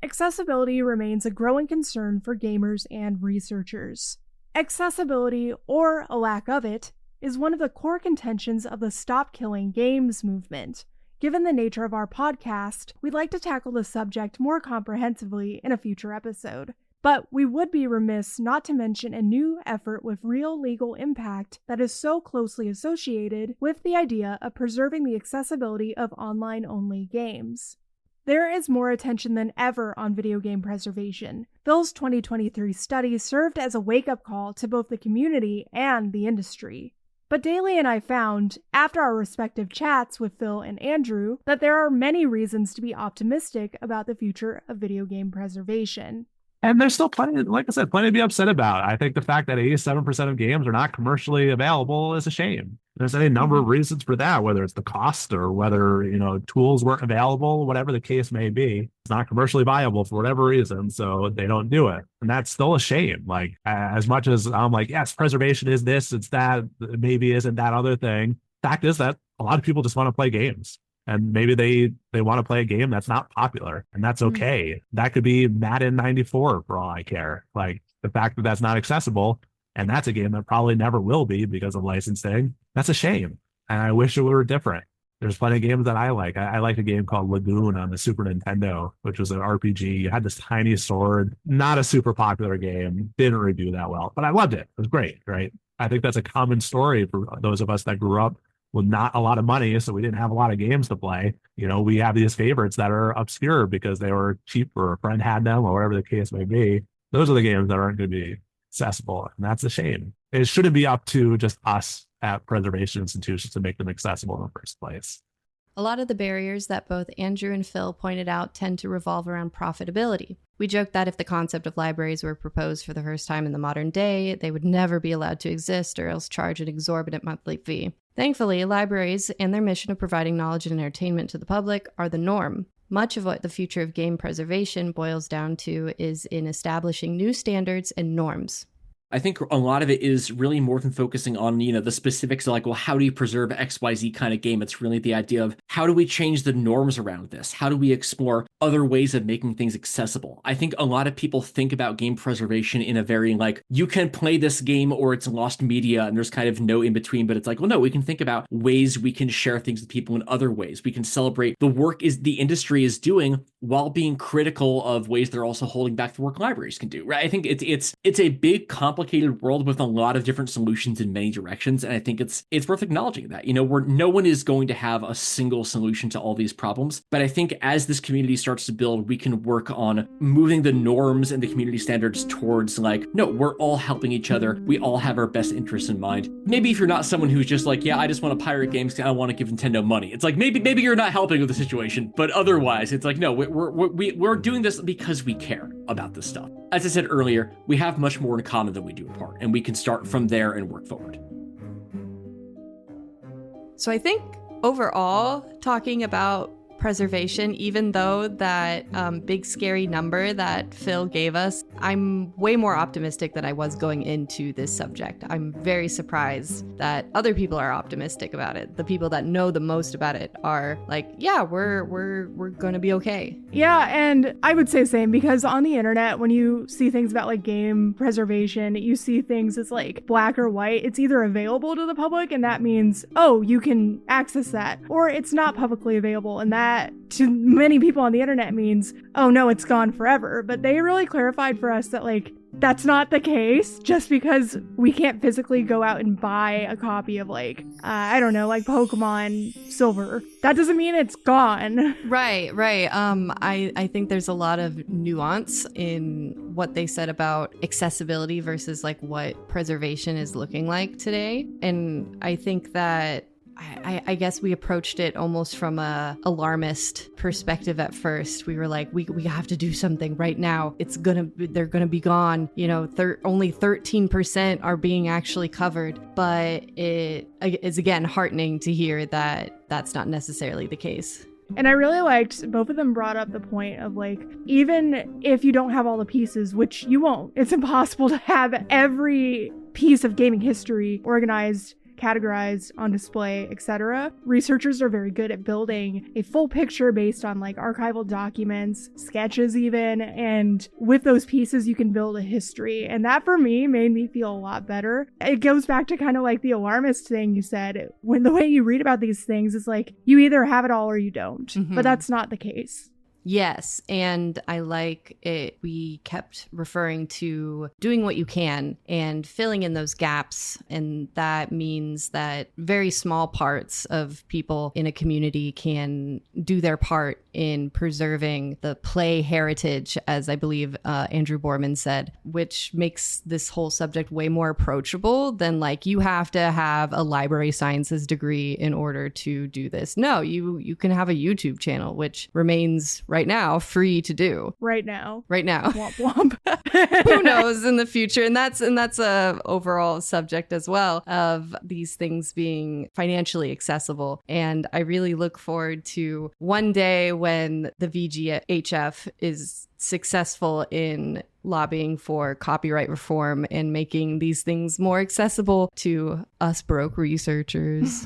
Accessibility remains a growing concern for gamers and researchers. Accessibility, or a lack of it, is one of the core contentions of the Stop Killing Games movement. given the nature of our podcast, we'd like to tackle the subject more comprehensively in a future episode. But we would be remiss not to mention a new effort with real legal impact that is so closely associated with the idea of preserving the accessibility of online-only games. There is more attention than ever on video game preservation. Phil's 2023 study served as a wake-up call to both the community and the industry. But Daley and I found, after our respective chats with Phil and Andrew, that there are many reasons to be optimistic about the future of video game preservation. And there's still plenty, like I said, plenty to be upset about. I think the fact that 87% of games are not commercially available is a shame. There's any number of reasons for that, whether it's the cost or whether, tools weren't available, whatever the case may be. It's not commercially viable for whatever reason, so they don't do it. And that's still a shame. Like, as much as I'm like, yes, preservation is this, it's that, maybe isn't that other thing. Fact is that a lot of people just want to play games. And maybe they want to play a game that's not popular, and that's okay. That could be Madden 94 for all I care. Like, the fact that that's not accessible, and that's a game that probably never will be because of licensing, that's a shame. And I wish it were different. There's plenty of games that I like. I liked a game called Lagoon on the Super Nintendo, which was an RPG. You had this tiny sword, not a super popular game, didn't review that well, but I loved it. It was great, right? I think that's a common story for those of us that grew up with not a lot of money, so we didn't have a lot of games to play. We have these favorites that are obscure because they were cheap or a friend had them or whatever the case may be. Those are the games that aren't going to be accessible, and that's a shame. It shouldn't be up to just us at preservation institutions to make them accessible in the first place. A lot of the barriers that both Andrew and Phil pointed out tend to revolve around profitability. We joke that if the concept of libraries were proposed for the first time in the modern day, they would never be allowed to exist or else charge an exorbitant monthly fee. Thankfully, libraries and their mission of providing knowledge and entertainment to the public are the norm. Much of what the future of game preservation boils down to is in establishing new standards and norms. I think a lot of it is really more than focusing on, the specifics of like, well, how do you preserve XYZ kind of game? It's really the idea of how do we change the norms around this? How do we explore other ways of making things accessible? I think a lot of people think about game preservation in a very like, you can play this game or it's lost media and there's kind of no in between, but it's like, well, no, we can think about ways we can share things with people in other ways. We can celebrate the work the industry is doing while being critical of ways they're also holding back the work libraries can do, right? I think it's a big, complicated world with a lot of different solutions in many directions, and I think it's worth acknowledging that, where no one is going to have a single solution to all these problems, but I think as this community starts to build, we can work on moving the norms and the community standards towards like, no, we're all helping each other, we all have our best interests in mind. Maybe if you're not someone who's just like, yeah, I just want to pirate games because I want to give Nintendo money, it's like maybe you're not helping with the situation, but otherwise it's like, no, we're doing this because we care about this stuff. As I said earlier, we have much more in common than we do apart, and we can start from there and work forward. So I think overall, talking about preservation, even though that big scary number that Phil gave us, I'm way more optimistic than I was going into this subject. I'm very surprised that other people are optimistic about it. The people that know the most about it are like, yeah, we're gonna be okay. Yeah, and I would say same, because on the internet, when you see things about like game preservation, you see things as like black or white. It's either available to the public, and that means, oh, you can access that, or it's not publicly available, and that to many people on the internet means, oh no, it's gone forever. But they really clarified for us that like, that's not the case. Just because we can't physically go out and buy a copy of like, I don't know, like Pokemon Silver, that doesn't mean it's gone. Right. I think there's a lot of nuance in what they said about accessibility versus like what preservation is looking like today. And I think that I guess we approached it almost from a alarmist perspective at first. We were like, we have to do something right now. They're gonna be gone. Only 13% are being actually covered. But it is again heartening to hear that that's not necessarily the case. And I really liked, both of them brought up the point of like, even if you don't have all the pieces, which you won't, it's impossible to have every piece of gaming history organized categorized on display, etc. Researchers are very good at building a full picture based on like archival documents, sketches even, and with those pieces you can build a history. And that for me made me feel a lot better. It goes back to kind of like the alarmist thing you said. When the way you read about these things is like you either have it all or you don't. But that's not the case. Yes, and I like it. We kept referring to doing what you can and filling in those gaps. And that means that very small parts of people in a community can do their part in preserving the play heritage, as I believe Andrew Borman said, which makes this whole subject way more approachable than like you have to have a library sciences degree in order to do this. No, you can have a YouTube channel, which remains right now free to do. Right now. Womp womp. Who knows in the future? And that's a overall subject as well of these things being financially accessible. And I really look forward to one day when the VGHF is successful in lobbying for copyright reform and making these things more accessible to us broke researchers.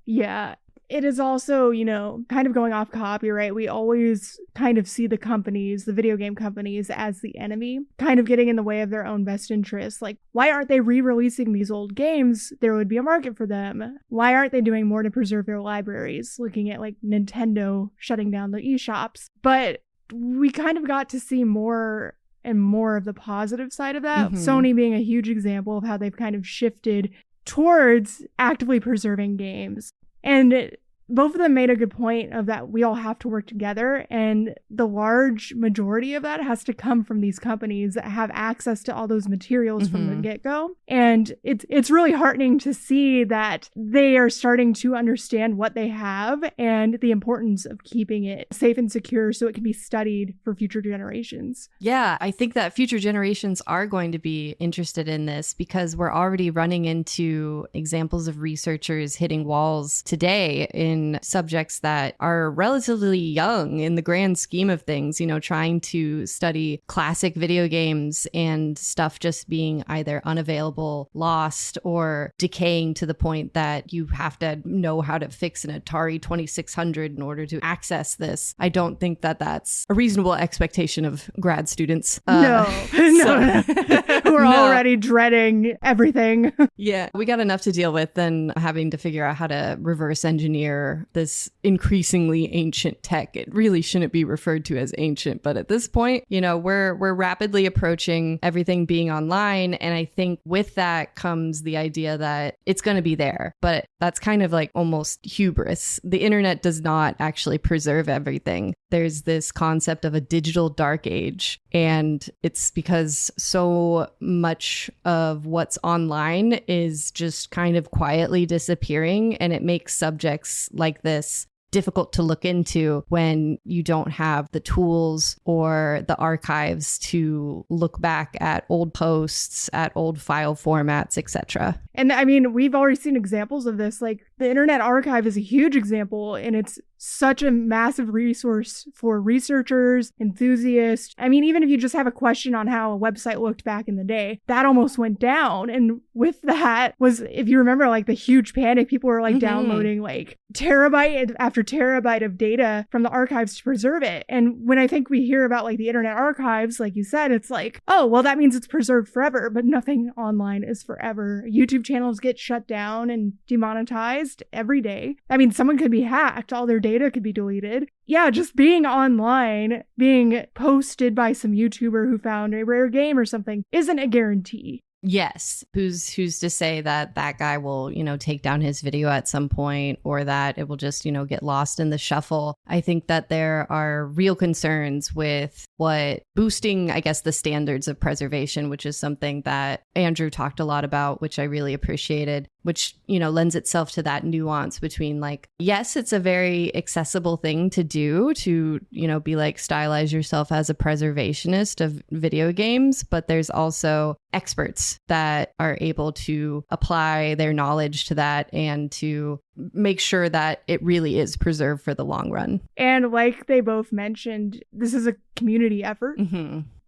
Yeah. It is also, you know, kind of going off copyright, we always kind of see the companies, the video game companies, as the enemy, kind of getting in the way of their own best interests. Like, why aren't they re-releasing these old games? There would be a market for them. Why aren't they doing more to preserve their libraries? Looking at, like, Nintendo shutting down the eShops. But we kind of got to see more and more of the positive side of that. Sony being a huge example of how they've kind of shifted towards actively preserving games. And both of them made a good point of that we all have to work together, and the large majority of that has to come from these companies that have access to all those materials from the get-go. And it's really heartening to see that they are starting to understand what they have and the importance of keeping it safe and secure so it can be studied for future generations. Yeah, I think that future generations are going to be interested in this because we're already running into examples of researchers hitting walls today in subjects that are relatively young in the grand scheme of things, you know, trying to study classic video games and stuff just being either unavailable, lost, or decaying to the point that you have to know how to fix an Atari 2600 in order to access this. I don't think that that's a reasonable expectation of grad students. No. Who are already dreading everything. Yeah, we got enough to deal with than having to figure out how to reverse engineer this increasingly ancient tech. It really shouldn't be referred to as ancient, but at this point, you know, we're rapidly approaching everything being online, and I think with that comes the idea that it's going to be there, but that's kind of like almost hubris. The internet does not actually preserve everything. There's this concept of a digital dark age, and it's because so much of what's online is just kind of quietly disappearing, and it makes subjects like this difficult to look into when you don't have the tools or the archives to look back at old posts, at old file formats, etc. And I mean, we've already seen examples of this. Like the Internet Archive is a huge example, and it's such a massive resource for researchers, enthusiasts. I mean, even if you just have a question on how a website looked back in the day, that almost went down. And with that was, if you remember, like the huge panic, people were like downloading like terabyte after terabyte of data from the archives to preserve it. And when I think we hear about like the Internet Archives, like you said, it's like, oh, well, that means it's preserved forever, but nothing online is forever. YouTube channels get shut down and demonetized every day. I mean, someone could be hacked, all their data could be deleted. Yeah, just being online, being posted by some YouTuber who found a rare game or something isn't a guarantee. Yes. Who's to say that that guy will, you know, take down his video at some point, or that it will just, you know, get lost in the shuffle. I think that there are real concerns with what boosting, I guess, the standards of preservation, which is something that Andrew talked a lot about, which I really appreciated, which, you know, lends itself to that nuance between like, yes, it's a very accessible thing to do to, you know, be like stylize yourself as a preservationist of video games, but there's also experts that are able to apply their knowledge to that and to make sure that it really is preserved for the long run. And like they both mentioned, this is a community effort.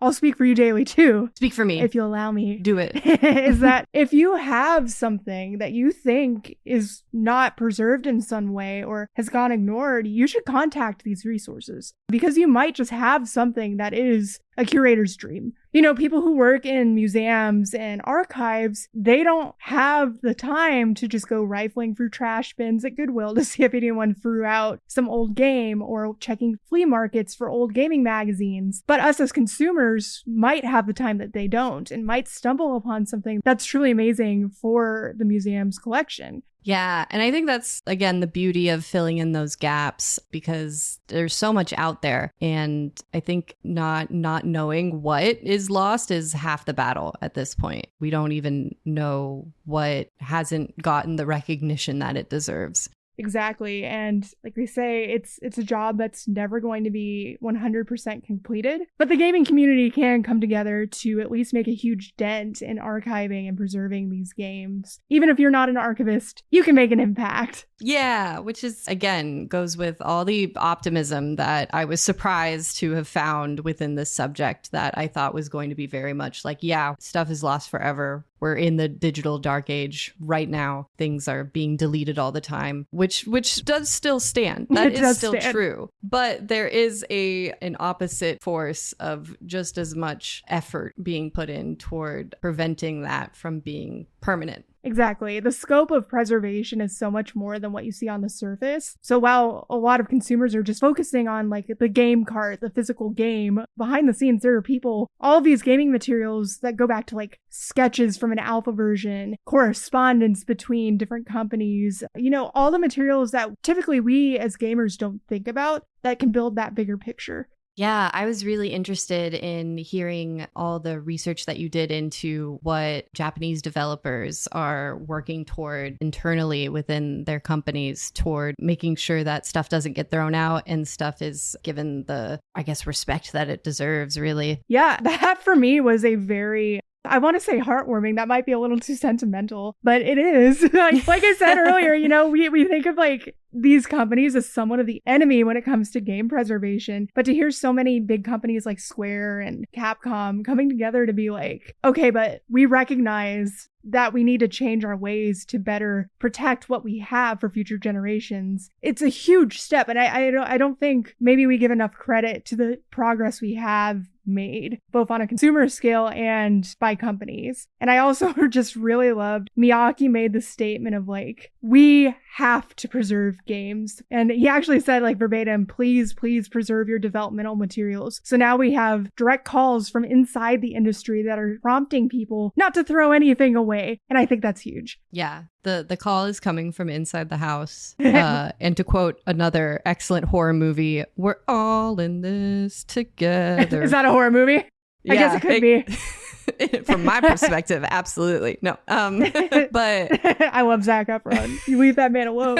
I'll speak for you, Daley, too. Speak for me. If you allow me. Do it. Is that if you have something that you think is not preserved in some way or has gone ignored, you should contact these resources because you might just have something that is a curator's dream. You know, people who work in museums and archives, they don't have the time to just go rifling through trash bins at Goodwill to see if anyone threw out some old game or checking flea markets for old gaming magazines. But us as consumers might have the time that they don't and might stumble upon something that's truly amazing for the museum's collection. Yeah. And I think that's, again, the beauty of filling in those gaps because there's so much out there. And I think not knowing what is lost is half the battle at this point. We don't even know what hasn't gotten the recognition that it deserves. Exactly. And like they say, it's a job that's never going to be 100% completed. But the gaming community can come together to at least make a huge dent in archiving and preserving these games. Even if you're not an archivist, you can make an impact. Yeah, which is, again, goes with all the optimism that I was surprised to have found within this subject that I thought was going to be very much like, yeah, stuff is lost forever. We're in the digital dark age right now. Things are being deleted all the time, which does still stand. That is still true. But there is an opposite force of just as much effort being put in toward preventing that from being permanent. Exactly. The scope of preservation is so much more than what you see on the surface. So while a lot of consumers are just focusing on like the game cart, the physical game, behind the scenes, there are people, all of these gaming materials that go back to like sketches from an alpha version, correspondence between different companies, you know, all the materials that typically we as gamers don't think about that can build that bigger picture. Yeah, I was really interested in hearing all the research that you did into what Japanese developers are working toward internally within their companies toward making sure that stuff doesn't get thrown out and stuff is given the, I guess, respect that it deserves, really. Yeah, that for me was a very... I want to say heartwarming. That might be a little too sentimental, but it is. Like I said earlier, you know, we think of like these companies as somewhat of the enemy when it comes to game preservation. But to hear so many big companies like Square and Capcom coming together to be like, okay, but we recognize that we need to change our ways to better protect what we have for future generations. It's a huge step. And I don't think maybe we give enough credit to the progress we have made, both on a consumer scale and by companies. And I also just really loved Miyake made the statement of like, we have to preserve games. And he actually said like verbatim, please preserve your developmental materials. So now we have direct calls from inside the industry that are prompting people not to throw anything away. And I think that's huge. Yeah. The call is coming from inside the house. And to quote another excellent horror movie, we're all in this together. Is that a horror movie? I guess it could be. From my perspective, absolutely. No. But I love Zac Efron. You leave that man alone.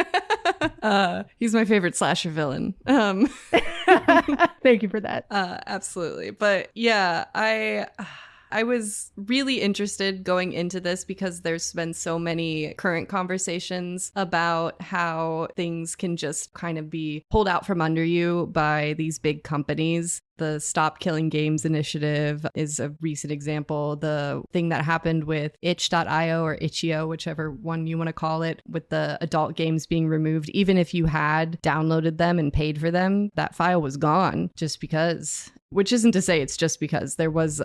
He's my favorite slasher villain. Thank you for that. Absolutely. But yeah, I was really interested going into this because there's been so many current conversations about how things can just kind of be pulled out from under you by these big companies. The Stop Killing Games initiative is a recent example. The thing that happened with itch.io or itch.io, whichever one you want to call it, with the adult games being removed, even if you had downloaded them and paid for them, that file was gone just because, which isn't to say it's just because there was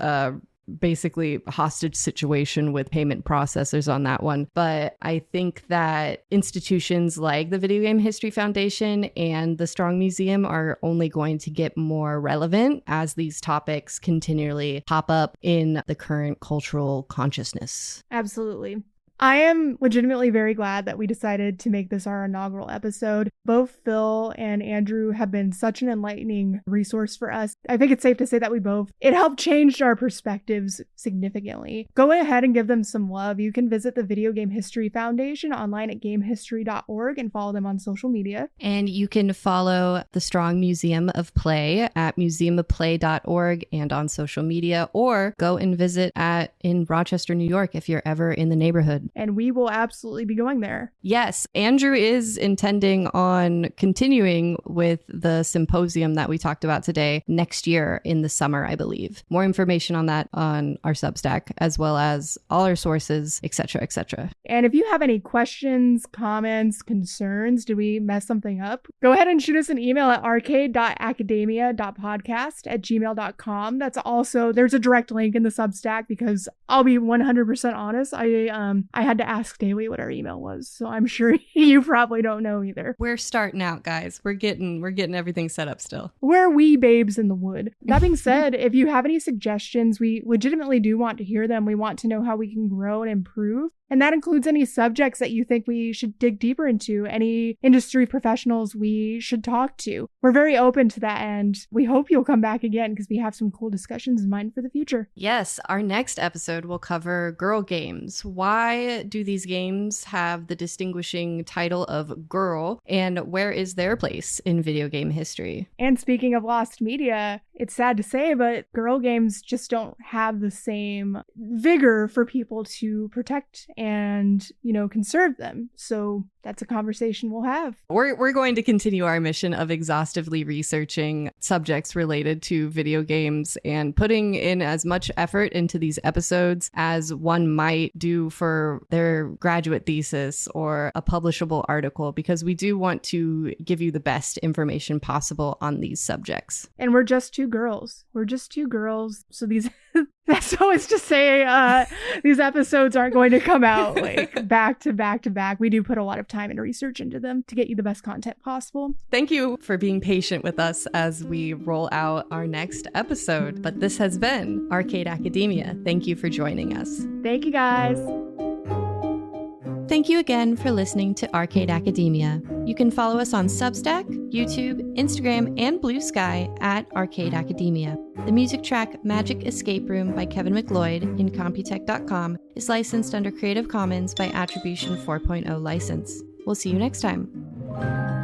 basically a hostage situation with payment processors on that one. But I think that institutions like the Video Game History Foundation and the Strong Museum are only going to get more relevant as these topics continually pop up in the current cultural consciousness. Absolutely. I am legitimately very glad that we decided to make this our inaugural episode. Both Phil and Andrew have been such an enlightening resource for us. I think it's safe to say that it helped change our perspectives significantly. Go ahead and give them some love. You can visit the Video Game History Foundation online at gamehistory.org and follow them on social media. And you can follow the Strong Museum of Play at museumofplay.org and on social media, or go and visit in Rochester, New York if you're ever in the neighborhood. Reuben, and we will absolutely be going there. Yes, Andrew is intending on continuing with the symposium that we talked about today next year in the summer, I believe. More information on that on our Substack, as well as all our sources, etc., etc. And if you have any questions, comments, concerns, did we mess something up? Go ahead and shoot us an email at arcade.academia.podcast@gmail.com. That's also, there's a direct link in the Substack because I'll be 100% honest. I had to ask Daley what our email was, so I'm sure you probably don't know either. We're starting out, guys. We're getting everything set up still. We're wee babes in the wood. That being said, if you have any suggestions, we legitimately do want to hear them. We want to know how we can grow and improve. And that includes any subjects that you think we should dig deeper into, any industry professionals we should talk to. We're very open to that, and we hope you'll come back again because we have some cool discussions in mind for the future. Yes, our next episode will cover girl games. Why do these games have the distinguishing title of girl, and where is their place in video game history? And speaking of lost media, it's sad to say, but girl games just don't have the same vigor for people to protect and, conserve them. So that's a conversation we'll have. We're going to continue our mission of exhaustively researching subjects related to video games and putting in as much effort into these episodes as one might do for their graduate thesis or a publishable article, because we do want to give you the best information possible on these subjects. And we're just two girls. So these that's always to say these episodes aren't going to come out like back to back to back. We do put a lot of time and research into them to get you the best content possible. Thank you for being patient with us as we roll out our next episode. But this has been Arcade Academia. Thank you for joining us. Thank you, guys. Thank you again for listening to Arcade Academia. You can follow us on Substack, YouTube, Instagram, and Blue Sky at Arcade Academia. The music track Magic Escape Room by Kevin MacLeod in Computech.com is licensed under Creative Commons by Attribution 4.0 license. We'll see you next time.